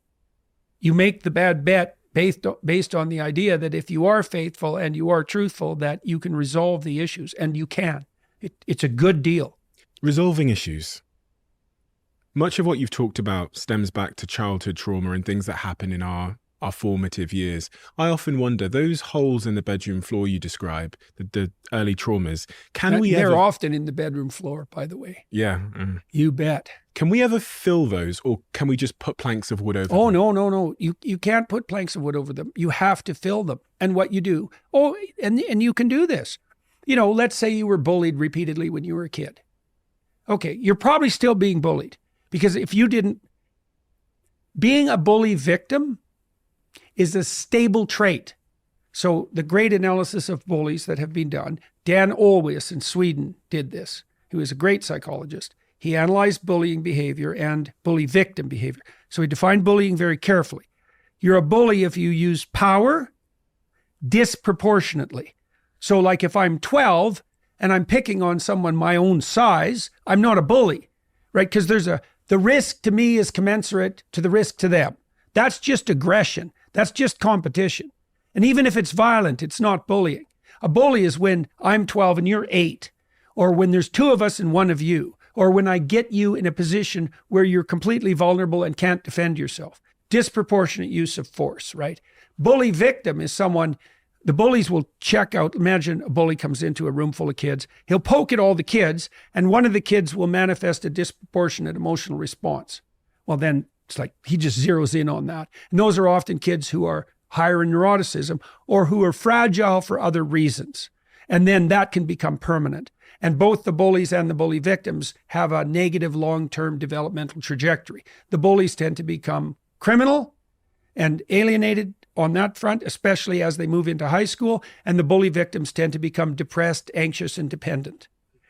you make the bad bet based on the idea that if you are faithful and you are truthful, that you can resolve the issues, and you can. It's a good deal. Resolving issues. Much of what you've talked about stems back to childhood trauma and things that happen in our formative years. I often wonder, those holes in the bedroom floor you describe, the early traumas, They're often in the bedroom floor, by the way. Yeah. You bet. Can we ever fill those, or can we just put planks of wood over them? Oh, no. You can't put planks of wood over them. You have to fill them. And what you do, and you can do this. You know, let's say you were bullied repeatedly when you were a kid. Okay, you're probably still being bullied, because if you didn't, being a bully victim is a stable trait. So the great analysis of bullies that have been done, Dan Olweus in Sweden did this. He was a great psychologist. He analyzed bullying behavior and bully victim behavior. So he defined bullying very carefully. You're a bully if you use power disproportionately. So like if I'm 12 and I'm picking on someone my own size, I'm not a bully, right? Because the risk to me is commensurate to the risk to them. That's just aggression. That's just competition. And even if it's violent, it's not bullying. A bully is when I'm 12 and you're 8, or when there's 2 of us and 1 of you, or when I get you in a position where you're completely vulnerable and can't defend yourself. Disproportionate use of force, right? Bully victim is someone, the bullies will check out. Imagine a bully comes into a room full of kids. He'll poke at all the kids, and one of the kids will manifest a disproportionate emotional response. Well, then it's like he just zeroes in on that. And those are often kids who are higher in neuroticism or who are fragile for other reasons. And then that can become permanent. And both the bullies and the bully victims have a negative long-term developmental trajectory. The bullies tend to become criminal and alienated on that front, especially as they move into high school. And the bully victims tend to become depressed, anxious, and dependent.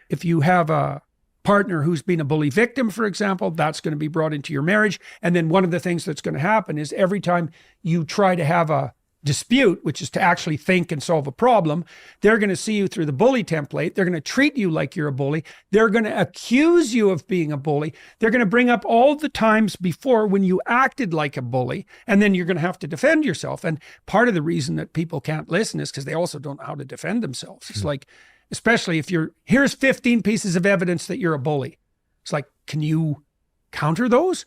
If you have a partner who's been a bully victim, for example, that's going to be brought into your marriage. And then one of the things that's going to happen is every time you try to have a dispute, which is to actually think and solve a problem, they're going to see you through the bully template. They're going to treat you like you're a bully. They're going to accuse you of being a bully. They're going to bring up all the times before when you acted like a bully, and then you're going to have to defend yourself. And part of the reason that people can't listen is because they also don't know how to defend themselves. It's like, especially if here's 15 pieces of evidence that you're a bully. It's like, can you counter those?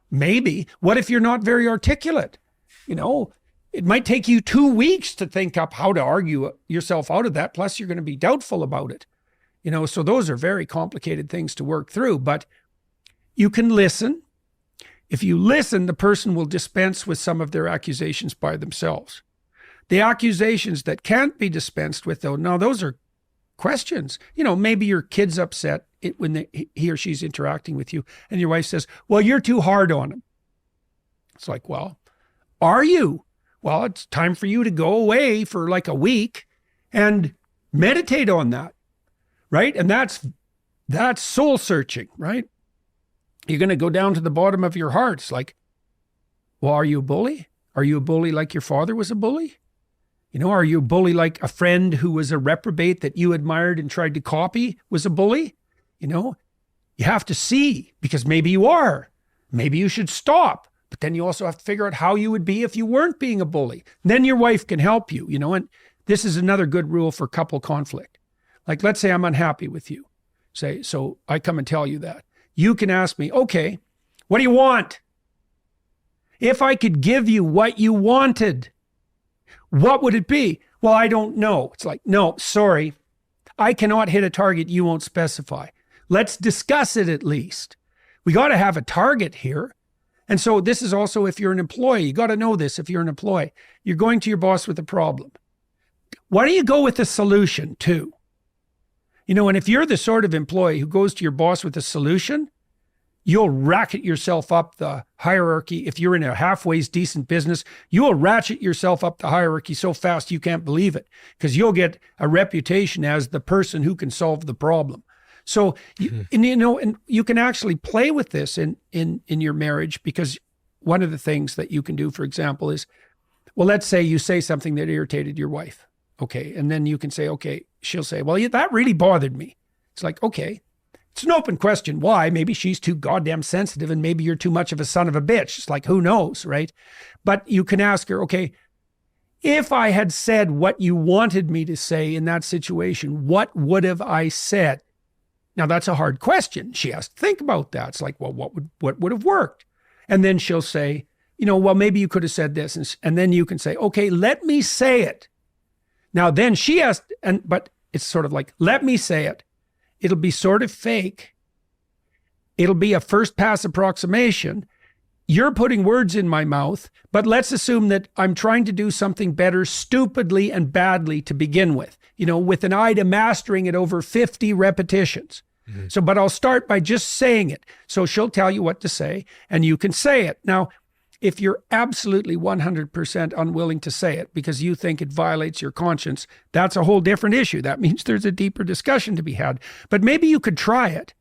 Maybe. What if you're not very articulate? You know, it might take you 2 weeks to think up how to argue yourself out of that. Plus, you're going to be doubtful about it. You know, so those are very complicated things to work through. But you can listen. If you listen, the person will dispense with some of their accusations by themselves. The accusations that can't be dispensed with, though, now those are questions. You know, maybe your kid's upset when he or she's interacting with you, and your wife says, well, you're too hard on him. It's like, well, are you? Well, it's time for you to go away for like a week and meditate on that, right? And that's soul searching, right? You're going to go down to the bottom of your heart. It's like, well, are you a bully? Are you a bully like your father was a bully? Are you a bully like a friend who was a reprobate that you admired and tried to copy was a bully? You have to see, because maybe you are. Maybe you should stop. But then you also have to figure out how you would be if you weren't being a bully. Then your wife can help you, and this is another good rule for couple conflict. Like, let's say I'm unhappy with you. So I come and tell you that. You can ask me, okay, what do you want? If I could give you what you wanted, what would it be? Well, I don't know. It's like, no, sorry. I cannot hit a target you won't specify. Let's discuss it at least. We got to have a target here. And so this is also if you're an employee. You got to know this if you're an employee. You're going to your boss with a problem. Why don't you go with a solution too? And if you're the sort of employee who goes to your boss with a solution, you'll racket yourself up the hierarchy. If you're in a halfway decent business, you'll ratchet yourself up the hierarchy so fast you can't believe it, because you'll get a reputation as the person who can solve the problem. So, and you can actually play with this in your marriage, because one of the things that you can do, for example, is, well, let's say you say something that irritated your wife. Okay. And then you can say, okay, she'll say, well, that really bothered me. It's like, okay, it's an open question. Why? Maybe she's too goddamn sensitive, and maybe you're too much of a son of a bitch. It's like, who knows, right? But you can ask her, okay, if I had said what you wanted me to say in that situation, what would have I said? Now, that's a hard question. She has to think about that. It's like, well, what would have worked? And then she'll say, well, maybe you could have said this. And then you can say, okay, let me say it. Now, then she has, but it's sort of like, let me say it. It'll be sort of fake. It'll be a first pass approximation. You're putting words in my mouth, but let's assume that I'm trying to do something better stupidly and badly to begin with, with an eye to mastering it over 50 repetitions. Mm-hmm. So, but I'll start by just saying it. So she'll tell you what to say and you can say it. Now, if you're absolutely 100% unwilling to say it because you think it violates your conscience, that's a whole different issue. That means there's a deeper discussion to be had. But maybe you could try it.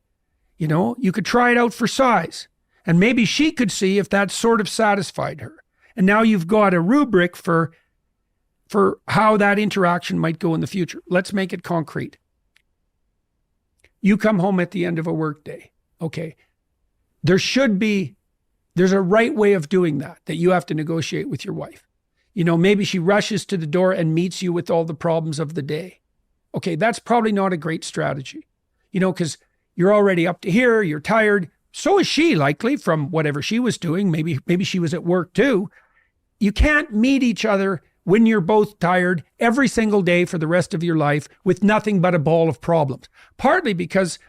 You could try it out for size. And maybe she could see if that sort of satisfied her. And now you've got a rubric for how that interaction might go in the future. Let's make it concrete. You come home at the end of a workday. Okay. There's a right way of doing that you have to negotiate with your wife. Maybe she rushes to the door and meets you with all the problems of the day. Okay, that's probably not a great strategy, because you're already up to here, you're tired. So is she, likely, from whatever she was doing. Maybe she was at work too. You can't meet each other when you're both tired every single day for the rest of your life with nothing but a ball of problems. Partly because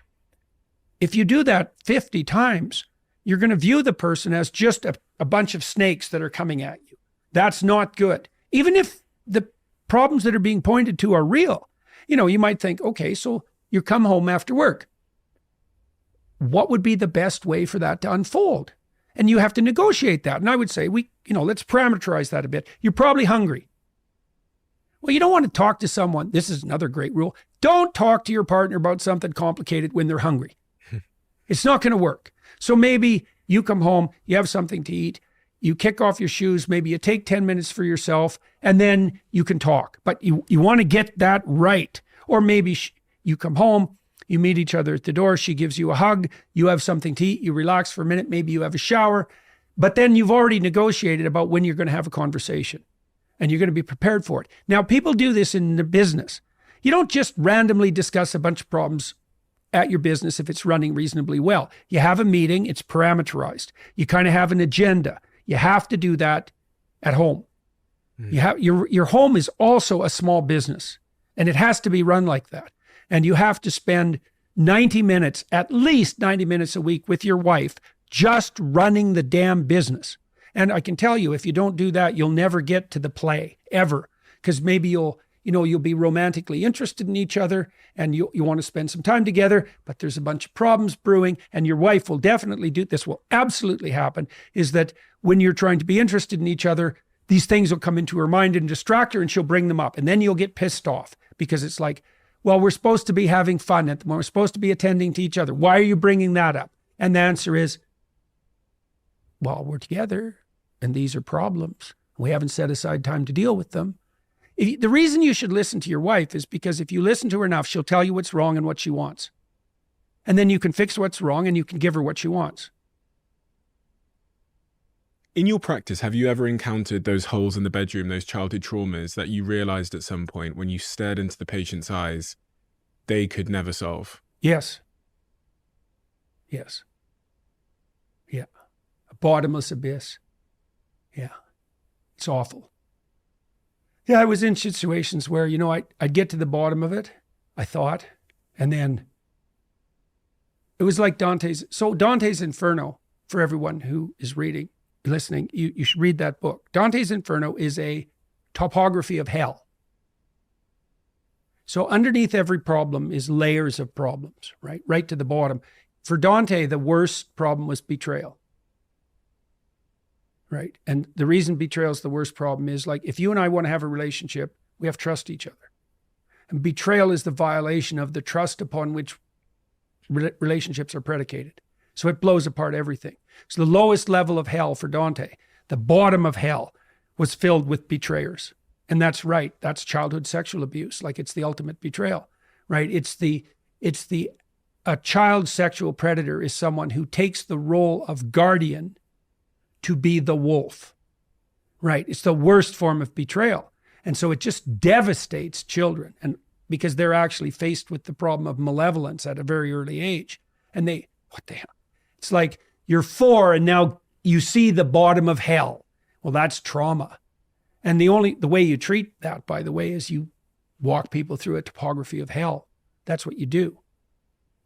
if you do that 50 times, you're going to view the person as just a bunch of snakes that are coming at you. That's not good. Even if the problems that are being pointed to are real, you might think, okay, so you come home after work. What would be the best way for that to unfold? And you have to negotiate that. And I would say, let's parameterize that a bit. You're probably hungry. Well, you don't want to talk to someone. This is another great rule. Don't talk to your partner about something complicated when they're hungry. It's not going to work. So maybe you come home, you have something to eat, you kick off your shoes, maybe you take 10 minutes for yourself, and then you can talk. But you want to get that right. Or maybe you come home, you meet each other at the door, she gives you a hug, you have something to eat, you relax for a minute, maybe you have a shower, but then you've already negotiated about when you're going to have a conversation and you're going to be prepared for it. Now, people do this in the business. You don't just randomly discuss a bunch of problems at your business if it's running reasonably well. You have a meeting, it's parameterized. You kind of have an agenda. You have to do that at home. You have your home is also a small business, and it has to be run like that. And you have to spend 90 minutes, at least 90 minutes a week with your wife, just running the damn business. And I can tell you, if you don't do that, you'll never get to the play, ever. Because maybe you'll be romantically interested in each other and you want to spend some time together, but there's a bunch of problems brewing, and your wife will definitely this will absolutely happen, is that when you're trying to be interested in each other, these things will come into her mind and distract her, and she'll bring them up. And then you'll get pissed off because it's like, well, we're supposed to be having fun at the moment. We're supposed to be attending to each other. Why are you bringing that up? And the answer is, well, we're together and these are problems. We haven't set aside time to deal with them. The reason you should listen to your wife is because if you listen to her enough, she'll tell you what's wrong and what she wants. And then you can fix what's wrong and you can give her what she wants. In your practice, have you ever encountered those holes in the bedroom, those childhood traumas that you realized at some point when you stared into the patient's eyes, they could never solve? Yes. Yes. Yeah. A bottomless abyss. Yeah. It's awful. Yeah, I was in situations where, I'd get to the bottom of it, I thought, and then it was like Dante's Inferno, for everyone who is listening, you should read that book. Dante's Inferno is a topography of hell. So underneath every problem is layers of problems, right? Right to the bottom. For Dante, the worst problem was betrayal. Right. And the reason betrayal is the worst problem is, like, if you and I want to have a relationship, we have to trust each other. And betrayal is the violation of the trust upon which relationships are predicated. So it blows apart everything. So the lowest level of hell for Dante, the bottom of hell, was filled with betrayers. And that's right. That's childhood sexual abuse. Like, it's the ultimate betrayal, right? A child sexual predator is someone who takes the role of guardian to be the wolf, right? It's the worst form of betrayal. And so it just devastates children, and because they're actually faced with the problem of malevolence at a very early age. And what the hell? It's like, you're 4 and now you see the bottom of hell. Well, that's trauma. And the way you treat that, by the way, is you walk people through a topography of hell. That's what you do.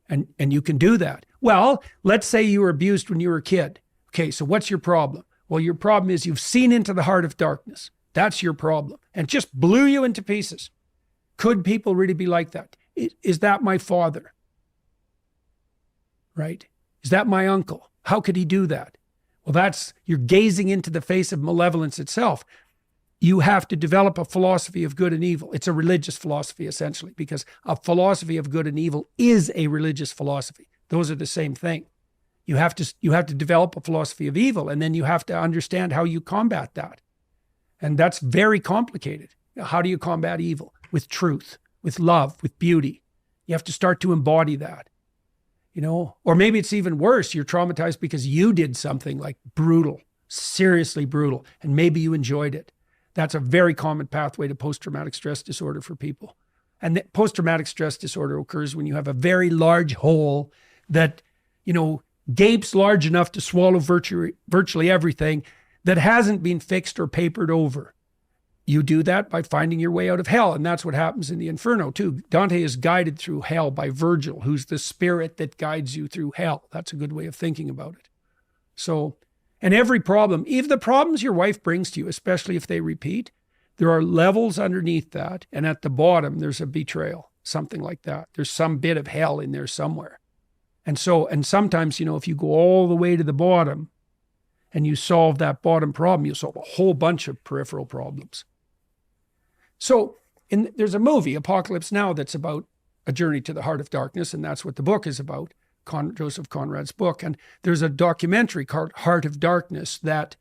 And you can do that. Well, let's say you were abused when you were a kid. Okay, so what's your problem? Well, your problem is you've seen into the heart of darkness. That's your problem. And just blew you into pieces. Could people really be like that? Is that my father? Right? Is that my uncle? How could he do that? Well, you're gazing into the face of malevolence itself. You have to develop a philosophy of good and evil. It's a religious philosophy, essentially, because a philosophy of good and evil is a religious philosophy. Those are the same thing. You have to develop a philosophy of evil, and then you have to understand how you combat that. And that's very complicated. How do you combat evil? With truth, with love, with beauty. You have to start to embody that. Or maybe it's even worse. You're traumatized because you did something like brutal, seriously brutal, and maybe you enjoyed it. That's a very common pathway to post-traumatic stress disorder for people. And post-traumatic stress disorder occurs when you have a very large hole that, gapes large enough to swallow virtually everything that hasn't been fixed or papered over. You do that by finding your way out of hell. And that's what happens in the Inferno too. Dante is guided through hell by Virgil, who's the spirit that guides you through hell. That's a good way of thinking about it. So, and every problem, even the problems your wife brings to you, especially if they repeat, there are levels underneath that. And at the bottom, there's a betrayal, something like that. There's some bit of hell in there somewhere. And sometimes, if you go all the way to the bottom and you solve that bottom problem, you'll solve a whole bunch of peripheral problems. So there's a movie, Apocalypse Now, that's about a journey to the heart of darkness, and that's what the book is about, Joseph Conrad's book. And there's a documentary called Heart of Darkness that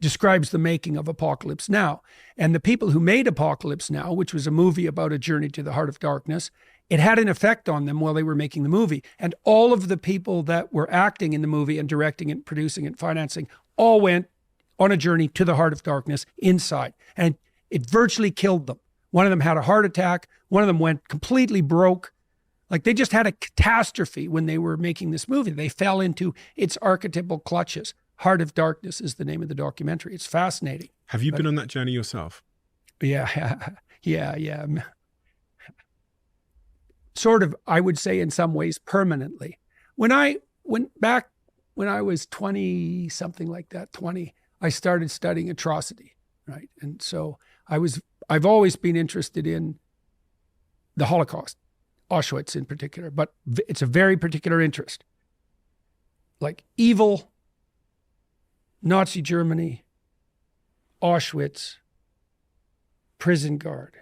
describes the making of Apocalypse Now. And the people who made Apocalypse Now, which was a movie about a journey to the heart of darkness, it had an effect on them while they were making the movie. And all of the people that were acting in the movie and directing it, producing it, financing, all went on a journey to the heart of darkness inside. And it virtually killed them. One of them had a heart attack. One of them went completely broke. Like, they just had a catastrophe when they were making this movie. They fell into its archetypal clutches. Heart of Darkness is the name of the documentary. It's fascinating. Have you been on that journey yourself? Yeah. Sort of, I would say in some ways permanently. When I was 20, something like that, 20, I started studying atrocity, right? And so I've always been interested in the Holocaust, Auschwitz in particular, but it's a very particular interest. Like evil, Nazi Germany, Auschwitz prison guard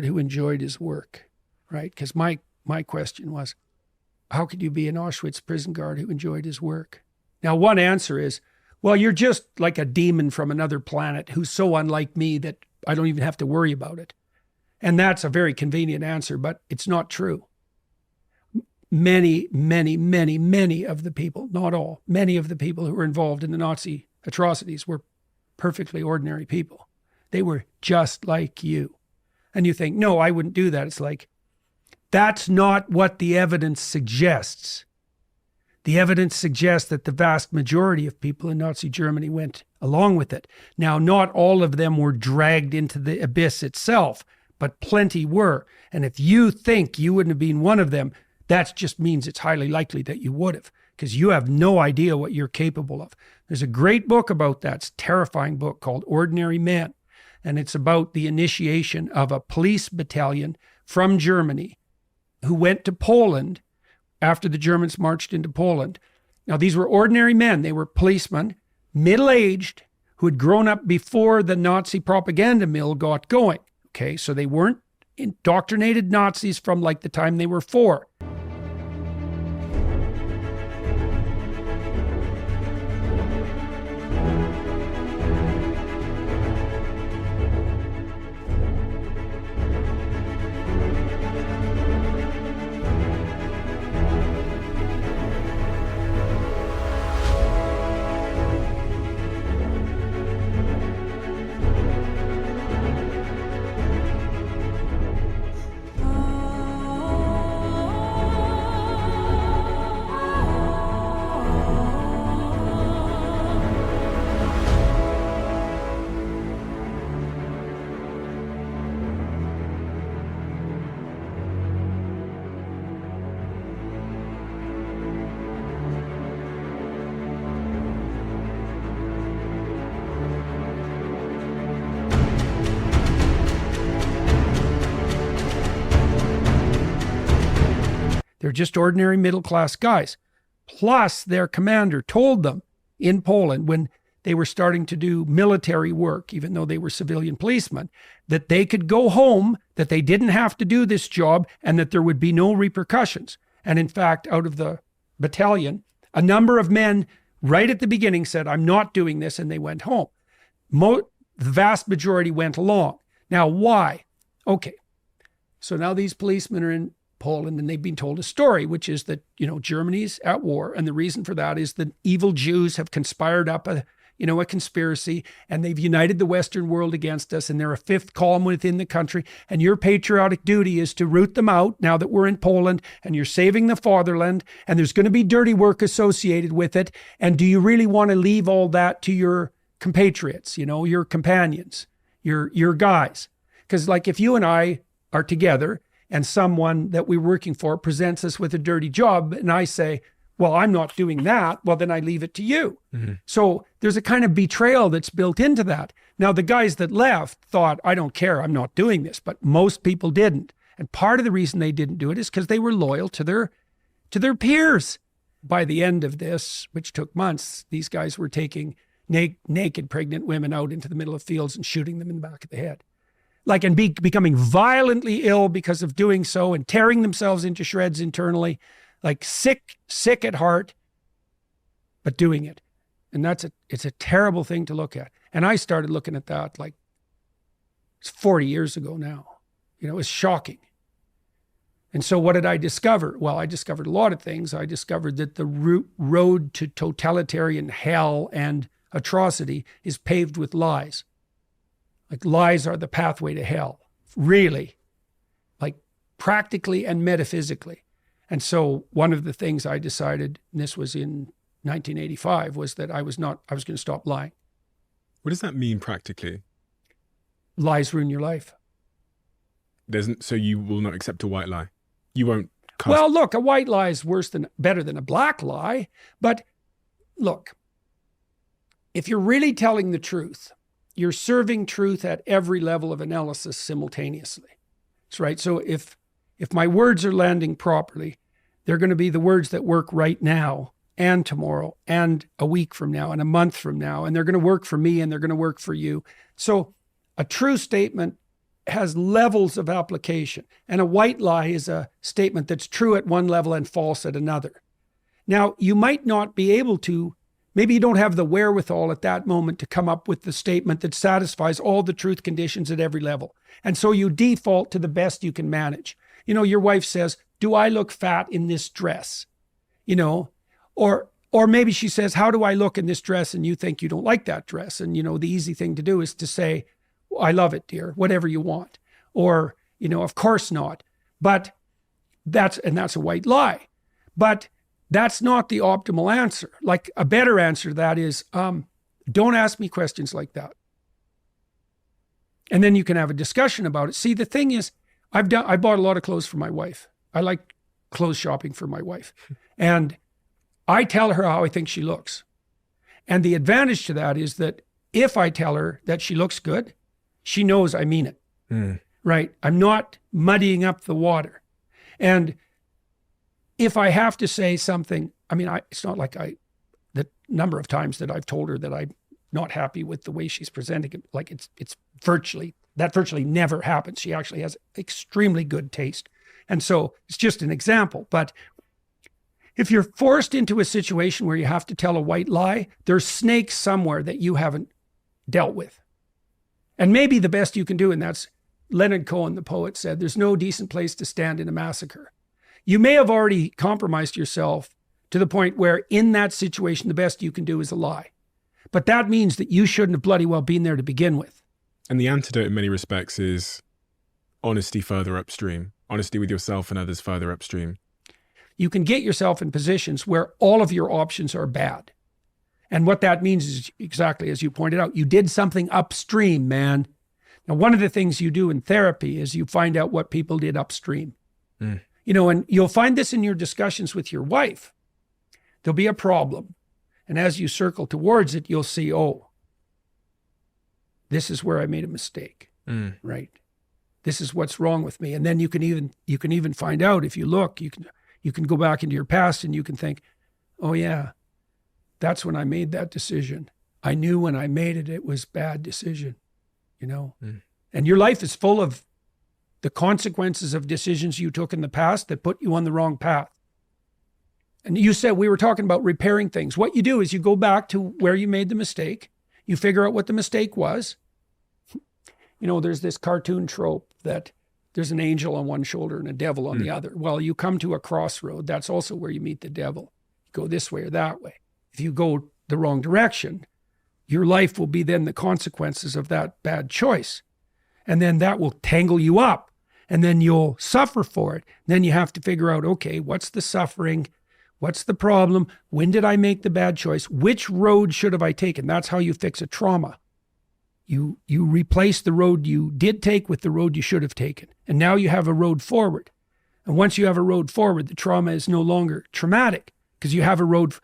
who enjoyed his work, right? Because my question was, how could you be an Auschwitz prison guard who enjoyed his work? Now, one answer is, well, you're just like a demon from another planet who's so unlike me that I don't even have to worry about it. And that's a very convenient answer, but it's not true. Many of the people, not all, many of the people who were involved in the Nazi atrocities were perfectly ordinary people. They were just like you. And you think, no, I wouldn't do that. It's like, that's not what the evidence suggests. The evidence suggests that the vast majority of people in Nazi Germany went along with it. Now, not all of them were dragged into the abyss itself, but plenty were. And if you think you wouldn't have been one of them, that just means it's highly likely that you would have, because you have no idea what you're capable of. There's a great book about that. It's a terrifying book called Ordinary Men. And it's about the initiation of a police battalion from Germany who went to Poland after the Germans marched into Poland. Now, these were ordinary men. They were policemen, middle-aged, who had grown up before the Nazi propaganda mill got going. Okay, so they weren't indoctrinated Nazis from like the time they were 4. They're just ordinary middle-class guys. Plus, their commander told them in Poland when they were starting to do military work, even though they were civilian policemen, that they could go home, that they didn't have to do this job, and that there would be no repercussions. And in fact, out of the battalion, a number of men right at the beginning said, I'm not doing this, and they went home. The vast majority went along. Now, why? Okay, so now these policemen are in Poland, and they've been told a story, which is that, Germany's at war. And the reason for that is that evil Jews have conspired up a conspiracy, and they've united the Western world against us, and they're a fifth column within the country. And your patriotic duty is to root them out now that we're in Poland, and you're saving the fatherland, and there's going to be dirty work associated with it. And do you really want to leave all that to your compatriots, your companions, your guys? Because like if you and I are together, and someone that we're working for presents us with a dirty job, and I say, well, I'm not doing that, well, then I leave it to you. Mm-hmm. So there's a kind of betrayal that's built into that. Now, the guys that left thought, I don't care, I'm not doing this, but most people didn't. And part of the reason they didn't do it is because they were loyal to their peers. By the end of this, which took months, these guys were taking naked pregnant women out into the middle of fields and shooting them in the back of the head. And becoming violently ill because of doing so, and tearing themselves into shreds internally, like sick at heart, but doing it. And it's a terrible thing to look at. And I started looking at that it's 40 years ago now. It's shocking. And so what did I discover? Well, I discovered a lot of things. I discovered that the road to totalitarian hell and atrocity is paved with lies. Lies are the pathway to hell, really, practically and metaphysically. And so one of the things I decided, and this was in 1985, was that I was going to stop lying. What does that mean practically? Lies ruin your life. So you will not accept a white lie? You won't cast... Well, look, a white lie is better than a black lie. But look, if you're really telling the truth, you're serving truth at every level of analysis simultaneously. That's right. So if my words are landing properly, they're going to be the words that work right now. and tomorrow and a week from now and a month from now. And they're going to work for me and they're going to work for you. So a true statement has levels of application. And a white lie is a statement that's true at one level and false at another. Now, you might not be able to, maybe you don't have the wherewithal at that moment to come up with the statement that satisfies all the truth conditions at every level. And so you default to the best you can manage. You know, your wife says, do I look fat in this dress? You know, or maybe she says, how do I look in this dress? And you think you don't like that dress. And, you know, the easy thing to do is to say, I love it, dear, whatever you want. Or, you know, of course not. But that's a white lie. But that's not the optimal answer. Like a better answer to that is, don't ask me questions like that. And then you can have a discussion about it. See, the thing is, I bought a lot of clothes for my wife. I like clothes shopping for my wife. And I tell her how I think she looks. And the advantage to that is that if I tell her that she looks good, she knows I mean it, right? I'm not muddying up the water. And if I have to say something, I mean, it's not like the number of times that I've told her that I'm not happy with the way she's presenting it, like it's virtually never happens. She actually has extremely good taste. And so it's just an example. But if you're forced into a situation where you have to tell a white lie, there's snakes somewhere that you haven't dealt with. And maybe the best you can do, and that's Leonard Cohen, the poet, said, there's no decent place to stand in a massacre. You may have already compromised yourself to the point where in that situation, the best you can do is a lie. But that means that you shouldn't have bloody well been there to begin with. And the antidote in many respects is honesty further upstream, honesty with yourself and others further upstream. You can get yourself in positions where all of your options are bad. And what that means is exactly as you pointed out, you did something upstream, man. Now, one of the things you do in therapy is you find out what people did upstream. You know, and you'll find this in your discussions with your wife. There'll be a problem. And as you circle towards it, you'll see, oh, this is where I made a mistake, right? This is what's wrong with me. And then you can even find out if you look, you can go back into your past and you can think, oh yeah, that's when I made that decision. I knew when I made it, it was a bad decision, you know? And your life is full of the consequences of decisions you took in the past that put you on the wrong path. And you said, we were talking about repairing things. What you do is you go back to where you made the mistake. You figure out what the mistake was. You know, there's this cartoon trope that there's an angel on one shoulder and a devil on the other. Well, you come to a crossroad. That's also where you meet the devil. You go this way or that way. If you go the wrong direction, your life will be then the consequences of that bad choice. And then that will tangle you up. And then you'll suffer for it. Then you have to figure out, okay, what's the suffering? What's the problem? When did I make the bad choice? Which road should have I taken? That's how you fix a trauma. You replace the road you did take with the road you should have taken. And now you have a road forward. And once you have a road forward, the trauma is no longer traumatic because you have a road.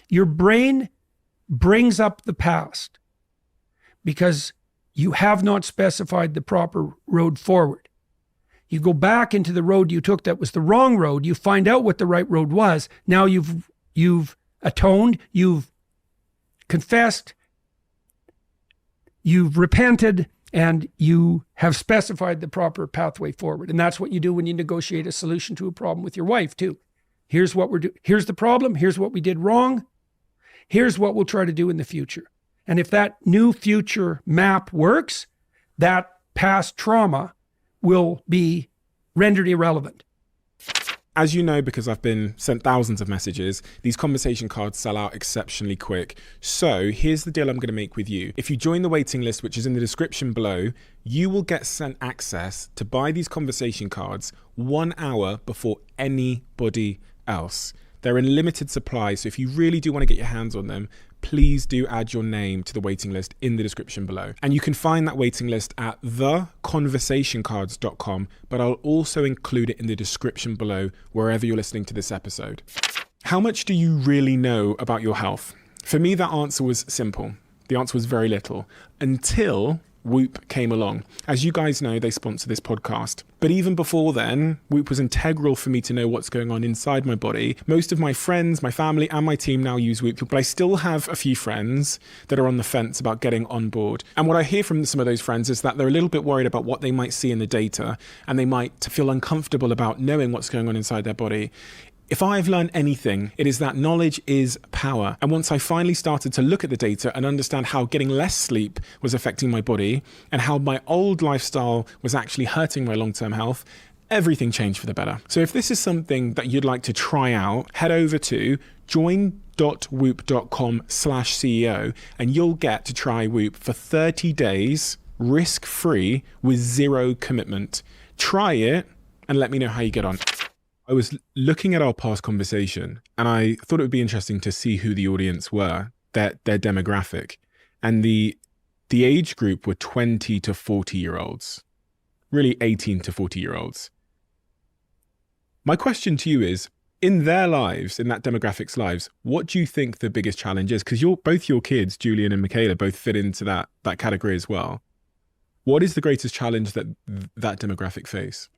Your brain brings up the past because you have not specified the proper road forward. You go back into the road you took that was the wrong road. You find out what the right road was. Now you've atoned, you've confessed, you've repented, and you have specified the proper pathway forward. And that's what you do when you negotiate a solution to a problem with your wife too. Here's what we're doing. Here's the problem. Here's what we did wrong. Here's what we'll try to do in the future. And if that new future map works, that past trauma will be rendered irrelevant. As you know, because I've been sent thousands of messages, these conversation cards sell out exceptionally quick. So here's the deal I'm going to make with you. If you join the waiting list, which is in the description below, you will get sent access to buy these conversation cards 1 hour before anybody else. They're in limited supply, so if you really do want to get your hands on them, please do add your name to the waiting list in the description below. And you can find that waiting list at theconversationcards.com, but I'll also include it in the description below wherever you're listening to this episode. How much do you really know about your health? For me, that answer was simple. The answer was very little until Whoop came along. As you guys know, they sponsor this podcast. But even before then, Whoop was integral for me to know what's going on inside my body. Most of my friends, my family, and my team now use Whoop, but I still have a few friends that are on the fence about getting on board. And what I hear from some of those friends is that they're a little bit worried about what they might see in the data, and they might feel uncomfortable about knowing what's going on inside their body. If I've learned anything, it is that knowledge is power. And once I finally started to look at the data and understand how getting less sleep was affecting my body and how my old lifestyle was actually hurting my long-term health, everything changed for the better. So if this is something that you'd like to try out, head over to join.whoop.com/CEO and you'll get to try Whoop for 30 days, risk-free, with zero commitment. Try it and let me know how you get on. I was looking at our past conversation and I thought it would be interesting to see who the audience were, their demographic. And the age group were 20 to 40-year-olds, really 18 to 40-year-olds. My question to you is, in their lives, in that demographic's lives, what do you think the biggest challenge is? Because both your kids, Julian and Michaela, both fit into that category as well. What is the greatest challenge that demographic face?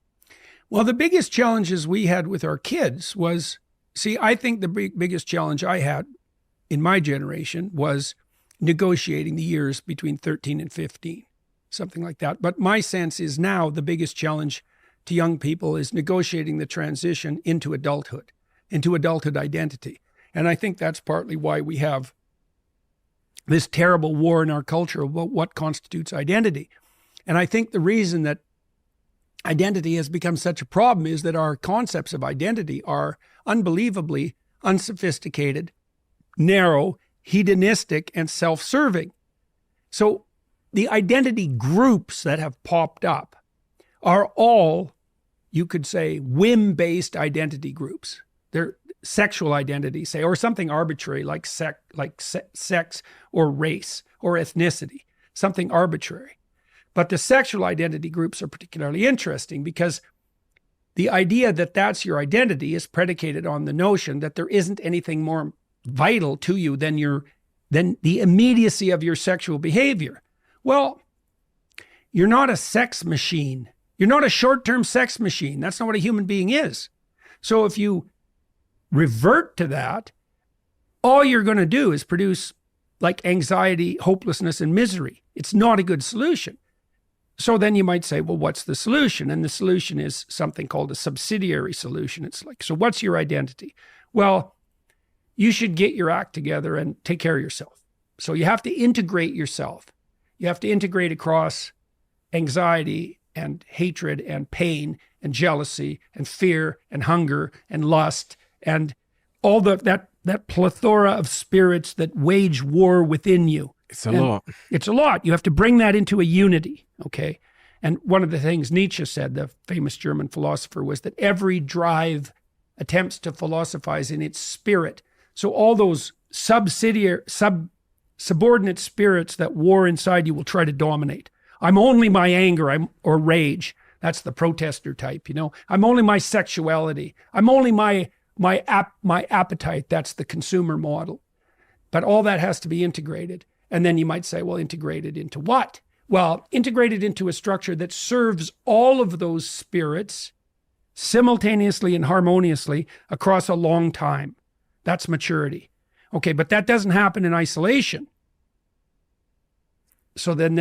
Well, the biggest challenges we had with our kids was, I think the biggest challenge I had in my generation was negotiating the years between 13 and 15, something like that. But my sense is now the biggest challenge to young people is negotiating the transition into adulthood identity. And I think that's partly why we have this terrible war in our culture about what constitutes identity. And I think the reason that identity has become such a problem is that our concepts of identity are unbelievably unsophisticated, narrow, hedonistic, and self-serving. So the identity groups that have popped up are all, you could say, whim-based identity groups. They're sexual identity, say, or something arbitrary like sex or race or ethnicity, something arbitrary. But the sexual identity groups are particularly interesting because the idea that that's your identity is predicated on the notion that there isn't anything more vital to you than the immediacy of your sexual behavior. Well, you're not a sex machine. You're not a short-term sex machine. That's not what a human being is. So if you revert to that, all you're going to do is produce like anxiety, hopelessness, and misery. It's not a good solution. So then you might say, well, what's the solution? And the solution is something called a subsidiary solution. It's like, so what's your identity? Well, you should get your act together and take care of yourself. So you have to integrate yourself. You have to integrate across anxiety and hatred and pain and jealousy and fear and hunger and lust and all that plethora of spirits that wage war within you. It's a lot. It's a lot. You have to bring that into a unity, okay? And one of the things Nietzsche said, the famous German philosopher, was that every drive attempts to philosophize in its spirit. So all those subordinate spirits that war inside you will try to dominate. I'm only my anger or rage. That's the protester type, you know? I'm only my sexuality. I'm only my appetite. That's the consumer model. But all that has to be integrated. And then you might say, well, integrated into what? Well, integrated into a structure that serves all of those spirits simultaneously and harmoniously across a long time. That's maturity. Okay, but that doesn't happen in isolation. So then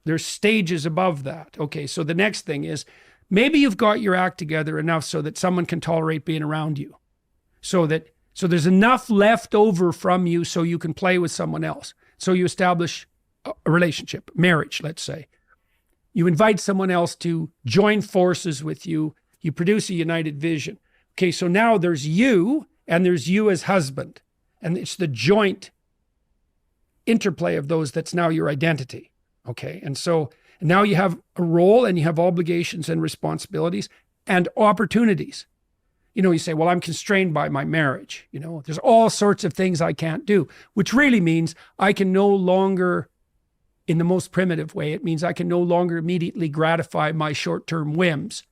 there's stages above that. Okay, so the next thing is maybe you've got your act together enough so that someone can tolerate being around you. So there's enough left over from you so you can play with someone else. So you establish a relationship, marriage, let's say. You invite someone else to join forces with you. You produce a united vision. Okay, so now there's you and there's you as husband. And it's the joint interplay of those that's now your identity. Okay, and so now you have a role and you have obligations and responsibilities and opportunities. You know, you say, well, I'm constrained by my marriage. You know, there's all sorts of things I can't do, which really means I can no longer, in the most primitive way, it means I can no longer immediately gratify my short-term whims.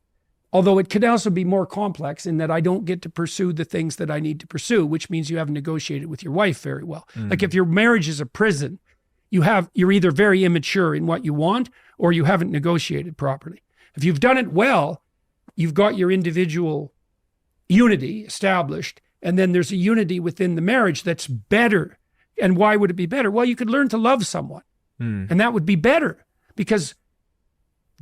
Although it could also be more complex in that I don't get to pursue the things that I need to pursue, which means you haven't negotiated with your wife very well. Like if your marriage is a prison, you're either very immature in what you want or you haven't negotiated properly. If you've done it well, you've got your individual unity established, and then there's a unity within the marriage that's better. And why would it be better? Well, you could learn to love someone, and that would be better, because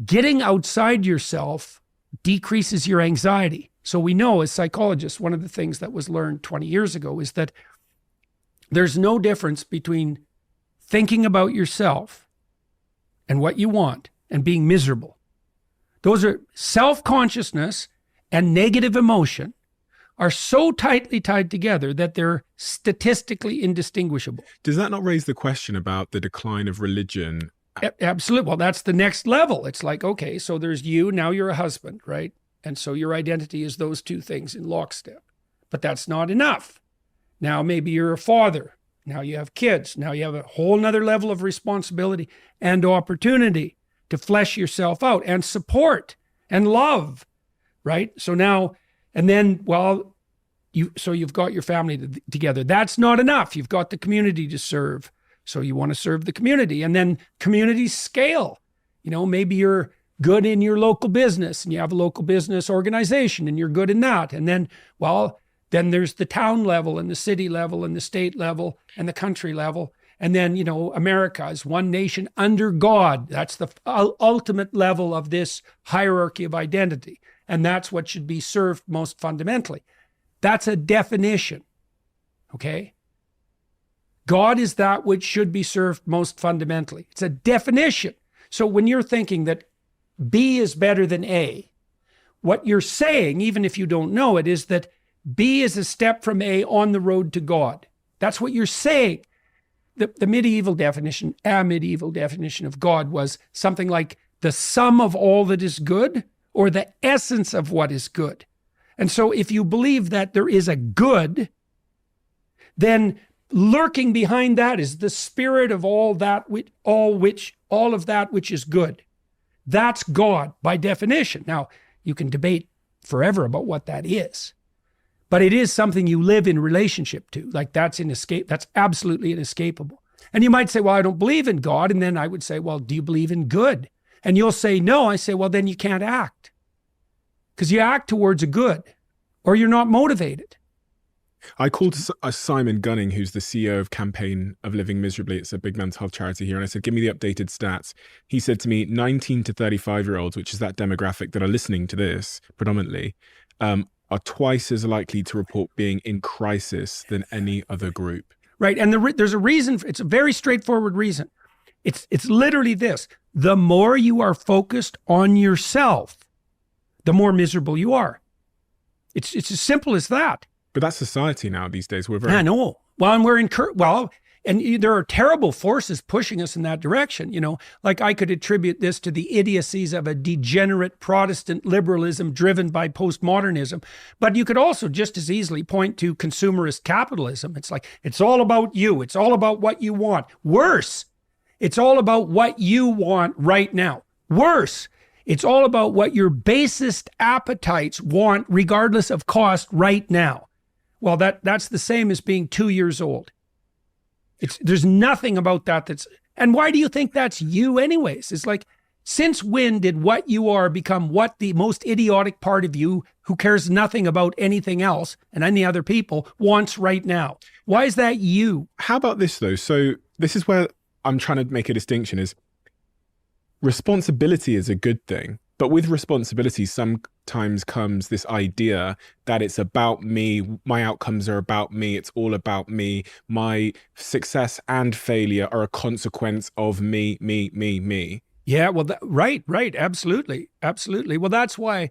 getting outside yourself decreases your anxiety. So we know as psychologists, one of the things that was learned 20 years ago is that there's no difference between thinking about yourself and what you want and being miserable. Those are self-consciousness and negative emotion are so tightly tied together that they're statistically indistinguishable. Does that not raise the question about the decline of religion? Absolutely. Well, that's the next level. It's like, okay, so there's you, now you're a husband, right? And so your identity is those two things in lockstep. But that's not enough. Now maybe you're a father. Now you have kids. Now you have a whole nother level of responsibility and opportunity to flesh yourself out and support and love, right? So now, and then, well, you've got your family together. That's not enough. You've got the community to serve. So you want to serve the community, and then communities scale. Maybe you're good in your local business and you have a local business organization and you're good in that. And then, well, then there's the town level and the city level and the state level and the country level. And then, America is one nation under God. That's the ultimate level of this hierarchy of identity. And that's what should be served most fundamentally. That's a definition, okay? God is that which should be served most fundamentally. It's a definition. So when you're thinking that B is better than A, what you're saying, even if you don't know it, is that B is a step from A on the road to God. That's what you're saying. The medieval definition of God was something like the sum of all that is good, or the essence of what is good. And so if you believe that there is a good, then lurking behind that is the spirit of all of that which is good. That's God by definition. Now, you can debate forever about what that is, but it is something you live in relationship to. Like that's absolutely inescapable. And you might say, well, I don't believe in God. And then I would say, well, do you believe in good? And you'll say, no. I say, well, then you can't act, because you act towards a good, or you're not motivated. I called Simon Gunning, who's the CEO of Campaign of Living Miserably. It's a big mental health charity here. And I said, give me the updated stats. He said to me, 19 to 35-year-olds, which is that demographic that are listening to this predominantly, are twice as likely to report being in crisis than any other group. Right. And there's a reason. It's a very straightforward reason. It's literally this. The more you are focused on yourself, the more miserable you are. It's as simple as that. But that's society now these days. I know. Well, and there are terrible forces pushing us in that direction. Like I could attribute this to the idiocies of a degenerate Protestant liberalism driven by postmodernism. But you could also just as easily point to consumerist capitalism. It's like, it's all about you. It's all about what you want. Worse, it's all about what you want right now. Worse, it's all about what your basest appetites want, regardless of cost, right now. Well, that's the same as being 2 years old. There's nothing about that and why do you think that's you anyways? It's like, since when did what you are become what the most idiotic part of you, who cares nothing about anything else and any other people, wants right now? Why is that you? How about this though? So this is where I'm trying to make a distinction is responsibility is a good thing. But with responsibility, sometimes comes this idea that it's about me. My outcomes are about me. It's all about me. My success and failure are a consequence of me. Yeah, well, right. Absolutely. Well, that's why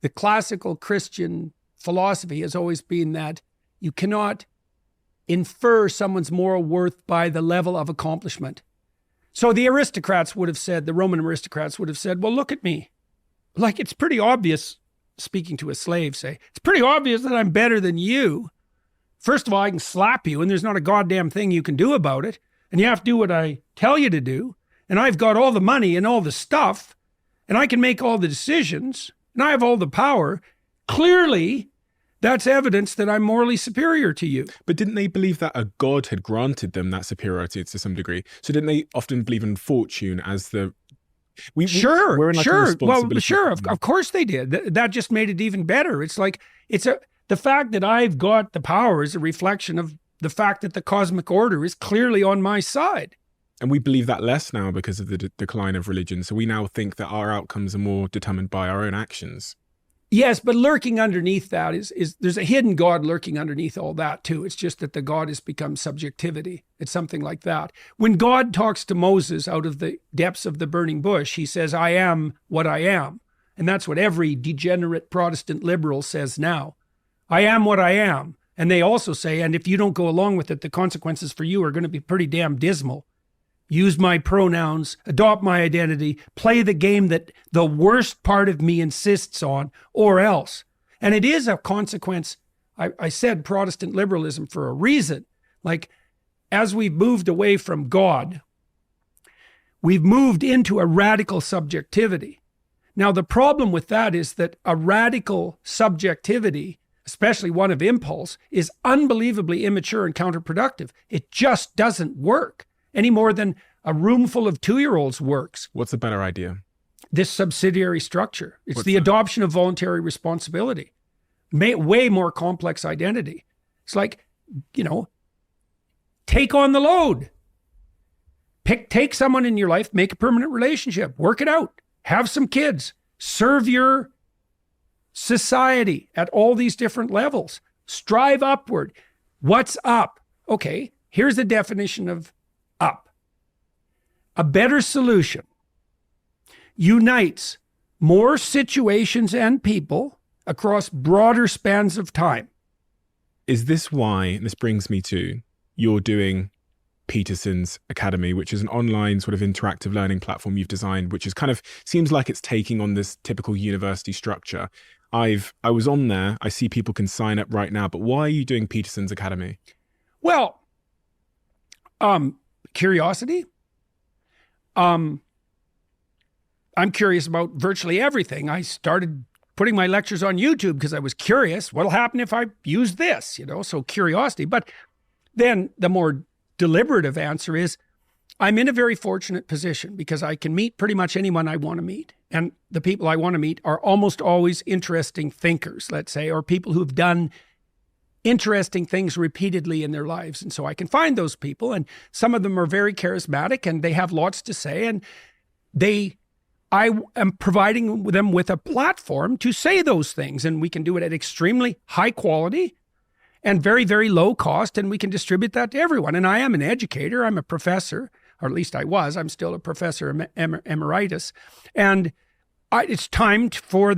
the classical Christian philosophy has always been that you cannot infer someone's moral worth by the level of accomplishment. So the Roman aristocrats would have said, well, look at me. Like, it's pretty obvious, speaking to a slave, say, it's pretty obvious that I'm better than you. First of all, I can slap you and there's not a goddamn thing you can do about it. And you have to do what I tell you to do. And I've got all the money and all the stuff. And I can make all the decisions. And I have all the power. Clearly, that's evidence that I'm morally superior to you. But didn't they believe that a god had granted them that superiority to some degree? So didn't they often believe in fortune as the Sure, we're in like a sure. Well, responsibility. sure. Of course they did. That just made it even better. It's like, the fact that I've got the power is a reflection of the fact that the cosmic order is clearly on my side. And we believe that less now because of the decline of religion. So we now think that our outcomes are more determined by our own actions. Yes, but lurking underneath that is there's a hidden God lurking underneath all that too. It's just that the God has become subjectivity. It's something like that. When God talks to Moses out of the depths of the burning bush, he says, I am what I am. And that's what every degenerate Protestant liberal says now. I am what I am. And they also say, and if you don't go along with it, the consequences for you are going to be pretty damn dismal. Use my pronouns, adopt my identity, play the game that the worst part of me insists on, or else. And it is a consequence. I said Protestant liberalism for a reason. Like, as we've moved away from God, we've moved into a radical subjectivity. Now, the problem with that is that a radical subjectivity, especially one of impulse, is unbelievably immature and counterproductive. It just doesn't work any more than a room full of 2-year-olds works. What's a better idea? This subsidiary structure. It's the adoption of voluntary responsibility. Way more complex identity. It's like, take on the load. Take someone in your life, make a permanent relationship, work it out, have some kids, serve your society at all these different levels, strive upward. What's up? Okay, here's the definition of up. A better solution unites more situations and people across broader spans of time. Is this why, and this brings me to, you're doing Peterson's Academy, which is an online sort of interactive learning platform you've designed, which is kind of, seems like it's taking on this typical university structure. I was on there, I see people can sign up right now, but why are you doing Peterson's Academy? Well, curiosity. I'm curious about virtually everything. I started putting my lectures on YouTube because I was curious. What'll happen if I use this? So curiosity. But then the more deliberative answer is, I'm in a very fortunate position because I can meet pretty much anyone I want to meet. And the people I want to meet are almost always interesting thinkers, let's say, or people who've done interesting things repeatedly in their lives. And so I can find those people, and some of them are very charismatic and they have lots to say, and I am providing them with a platform to say those things, and we can do it at extremely high quality and very, very low cost, and we can distribute that to everyone. And I am an educator, I'm a professor, or at least I was. I'm still a professor emeritus, and it's time for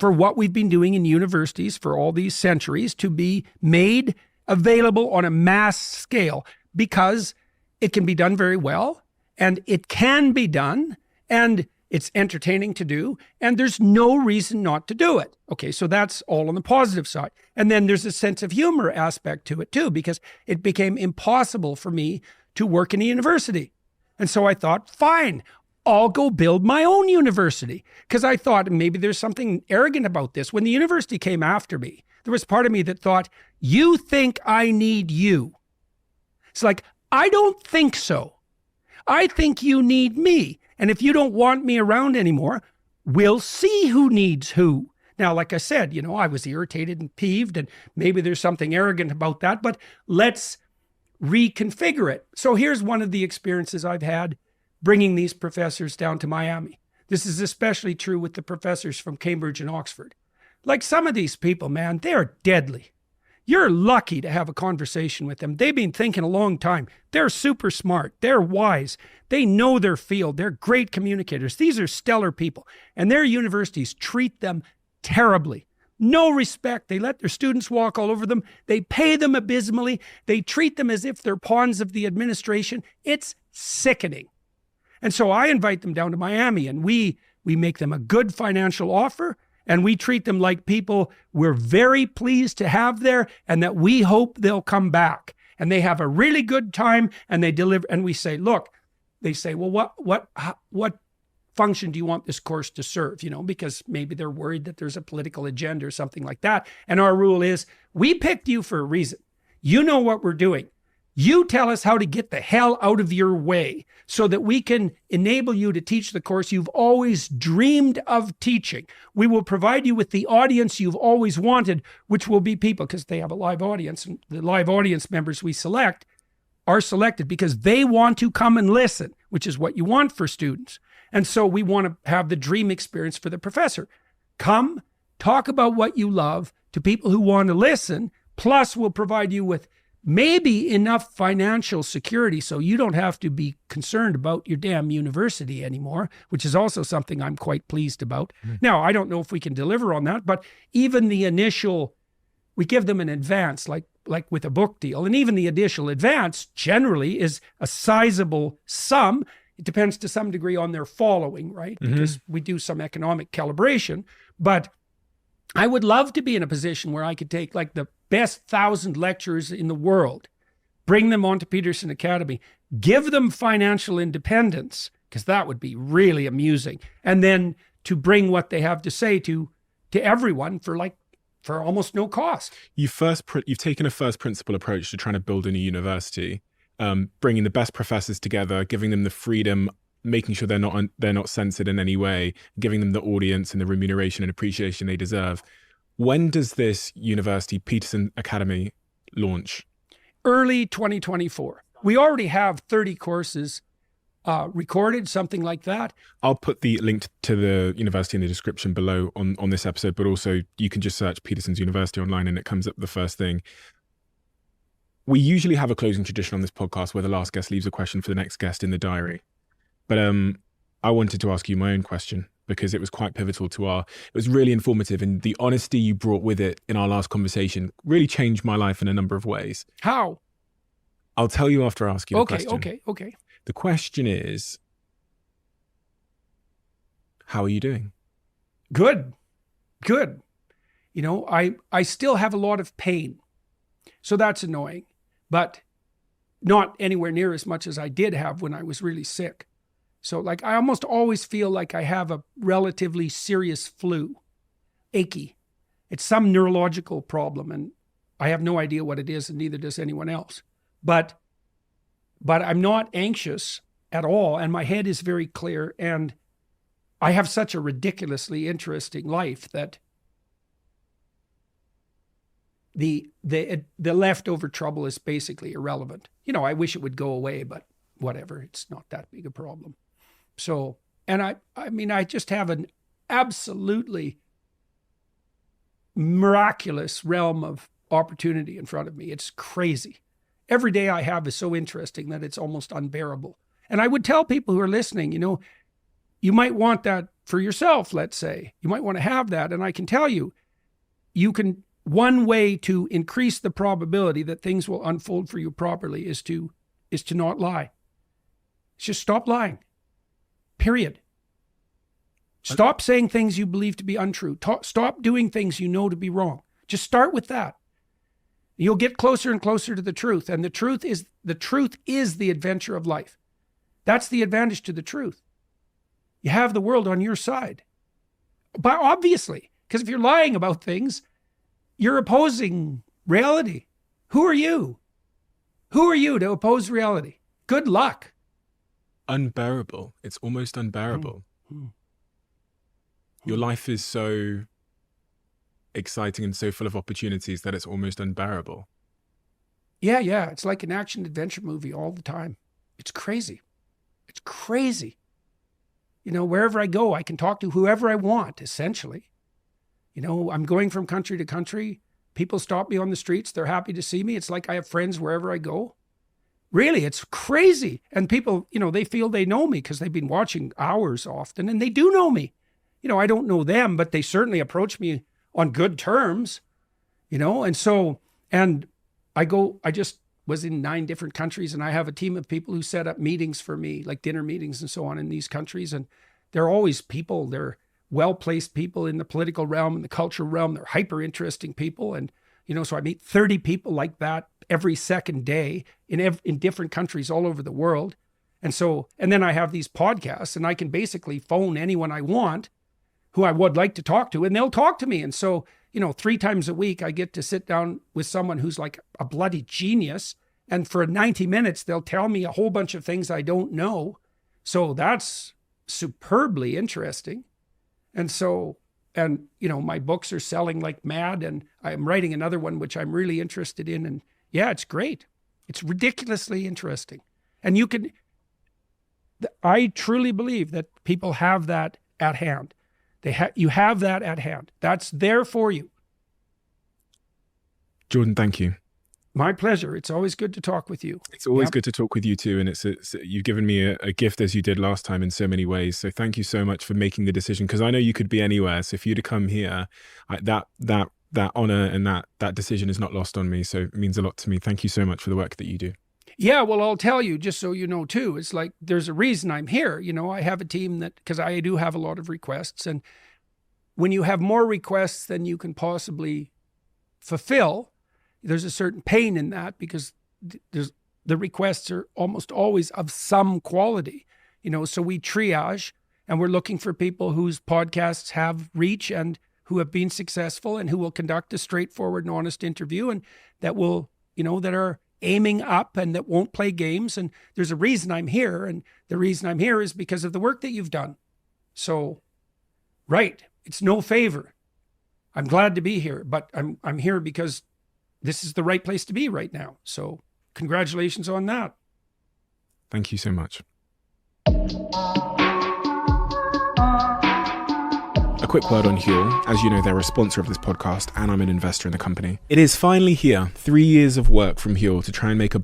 what we've been doing in universities for all these centuries to be made available on a mass scale, because it can be done very well, and it can be done, and it's entertaining to do, and there's no reason not to do it. Okay, so that's all on the positive side. And then there's a sense of humor aspect to it too, because it became impossible for me to work in a university. And so I thought, fine, I'll go build my own university. Because I thought maybe there's something arrogant about this. When the university came after me, there was part of me that thought, you think I need you. It's like, I don't think so. I think you need me. And if you don't want me around anymore, we'll see who needs who. Now, like I said, I was irritated and peeved, and maybe there's something arrogant about that, but let's reconfigure it. So here's one of the experiences I've had bringing these professors down to Miami. This is especially true with the professors from Cambridge and Oxford. Like, some of these people, man, they're deadly. You're lucky to have a conversation with them. They've been thinking a long time. They're super smart. They're wise. They know their field. They're great communicators. These are stellar people. And their universities treat them terribly. No respect. They let their students walk all over them. They pay them abysmally. They treat them as if they're pawns of the administration. It's sickening. And so I invite them down to Miami, and we make them a good financial offer, and we treat them like people we're very pleased to have there, and that we hope they'll come back. And they have a really good time, and they deliver. And we say, look, they say, well, what function do you want this course to serve? Because maybe they're worried that there's a political agenda or something like that. And our rule is, we picked you for a reason. You know what we're doing. You tell us how to get the hell out of your way so that we can enable you to teach the course you've always dreamed of teaching. We will provide you with the audience you've always wanted, which will be people, because they have a live audience, and the live audience members we select are selected because they want to come and listen, which is what you want for students. And so we want to have the dream experience for the professor. Come, talk about what you love to people who want to listen, plus we'll provide you with maybe enough financial security so you don't have to be concerned about your damn university anymore, which is also something I'm quite pleased about. Now, I don't know if we can deliver on that, but even the initial, we give them an advance, like with a book deal, and even the initial advance generally is a sizable sum. It depends to some degree on their following, right? Because we do some economic calibration, but I would love to be in a position where I could take like the best 1,000 lecturers in the world, bring them onto Peterson Academy, give them financial independence, because that would be really amusing. And then to bring what they have to say to everyone for almost no cost. You've taken a first principle approach to trying to build a new university, bringing the best professors together, giving them the freedom, making sure they're not censored in any way, giving them the audience and the remuneration and appreciation they deserve. When does this university, Peterson Academy, launch? Early 2024. We already have 30 courses recorded, something like that. I'll put the link to the university in the description below on this episode, but also you can just search Peterson's University online and it comes up the first thing. We usually have a closing tradition on this podcast where the last guest leaves a question for the next guest in the diary. But I wanted to ask you my own question because it was quite pivotal to it was really informative, and the honesty you brought with it in our last conversation really changed my life in a number of ways. How? I'll tell you after I ask you the question. Okay. The question is, how are you doing? Good. You know, I still have a lot of pain, so that's annoying, but not anywhere near as much as I did have when I was really sick. So like I almost always feel like I have a relatively serious flu, achy. It's some neurological problem and I have no idea what it is, and neither does anyone else. But I'm not anxious at all, and my head is very clear, and I have such a ridiculously interesting life that the leftover trouble is basically irrelevant. You know, I wish it would go away, but whatever, it's not that big a problem. So, and I mean, I just have an absolutely miraculous realm of opportunity in front of me. It's crazy. Every day I have is so interesting that it's almost unbearable. And I would tell people who are listening, you know, you might want that for yourself, let's say. You might want to have that. And I can tell you, one way to increase the probability that things will unfold for you properly is to not lie. Just stop lying. Period. Stop saying things you believe to be untrue. Stop doing things you know to be wrong. Just start with that. You'll get closer and closer to the truth. And the truth is the adventure of life. That's the advantage to the truth. You have the world on your side. But obviously, because if you're lying about things, you're opposing reality. Who are you? Who are you to oppose reality? Good luck. Unbearable. It's almost unbearable. Your life is so exciting and so full of opportunities that it's almost unbearable. Yeah. It's like an action adventure movie all the time. It's crazy. It's crazy. You know, wherever I go, I can talk to whoever I want, essentially. You know, I'm going from country to country. People stop me on the streets. They're happy to see me. It's like I have friends wherever I go. Really, it's crazy. And people, you know, they feel they know me because they've been watching hours often, and they do know me. You know, I don't know them, but they certainly approach me on good terms, you know? And so, and I just was in 9 different countries, and I have a team of people who set up meetings for me, like dinner meetings and so on in these countries. And they're always people, they're well-placed people in the political realm and the cultural realm. They're hyper interesting people. And, you know, so I meet 30 people like that every second day in different countries all over the world. And so, and then I have these podcasts, and I can basically phone anyone I want who I would like to talk to, and they'll talk to me. And so, you know, 3 times a week, I get to sit down with someone who's like a bloody genius And for 90 minutes, they'll tell me a whole bunch of things I don't know. So that's superbly interesting. And so, and, you know, my books are selling like mad, and I'm writing another one, which I'm really interested in. And yeah, it's great. It's ridiculously interesting. And you can, I truly believe that people have that at hand. You have that at hand. That's there for you. Jordan, thank you. My pleasure. It's always good to talk with you. It's always good to talk with you too. And you've given me a gift, as you did last time, in so many ways. So thank you so much for making the decision, because I know you could be anywhere. So for you to come here, that honor and that decision is not lost on me. So it means a lot to me. Thank you so much for the work that you do. Yeah, well, I'll tell you, just so you know too, it's like there's a reason I'm here. You know, I have a team because I do have a lot of requests. And when you have more requests than you can possibly fulfill, there's a certain pain in that, because the requests are almost always of some quality, you know. So we triage, and we're looking for people whose podcasts have reach and who have been successful and who will conduct a straightforward and honest interview, and that will, you know, that are aiming up and that won't play games. And there's a reason I'm here. And the reason I'm here is because of the work that you've done. So, right. It's no favor. I'm glad to be here, but I'm here because this is the right place to be right now. So congratulations on that. Thank you so much. A quick word on Huel. As you know, they're a sponsor of this podcast, and I'm an investor in the company. It is finally here, 3 years of work from Huel to try and make a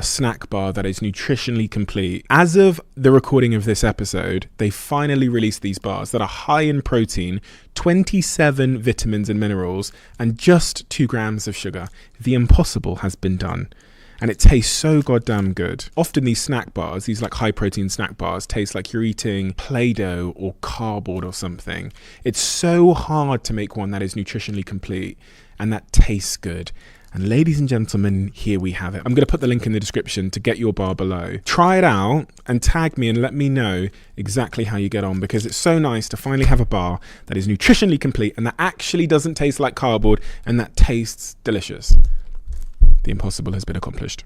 snack bar that is nutritionally complete. As of the recording of this episode, they finally released these bars that are high in protein, 27 vitamins and minerals, and just 2 grams of sugar. The impossible has been done. And it tastes so goddamn good. Often these snack bars, these like high protein snack bars, taste like you're eating Play-Doh or cardboard or something. It's so hard to make one that is nutritionally complete and that tastes good. And ladies and gentlemen, here we have it. I'm going to put the link in the description to get your bar below. Try it out and tag me and let me know exactly how you get on, because it's so nice to finally have a bar that is nutritionally complete and that actually doesn't taste like cardboard and that tastes delicious. The impossible has been accomplished.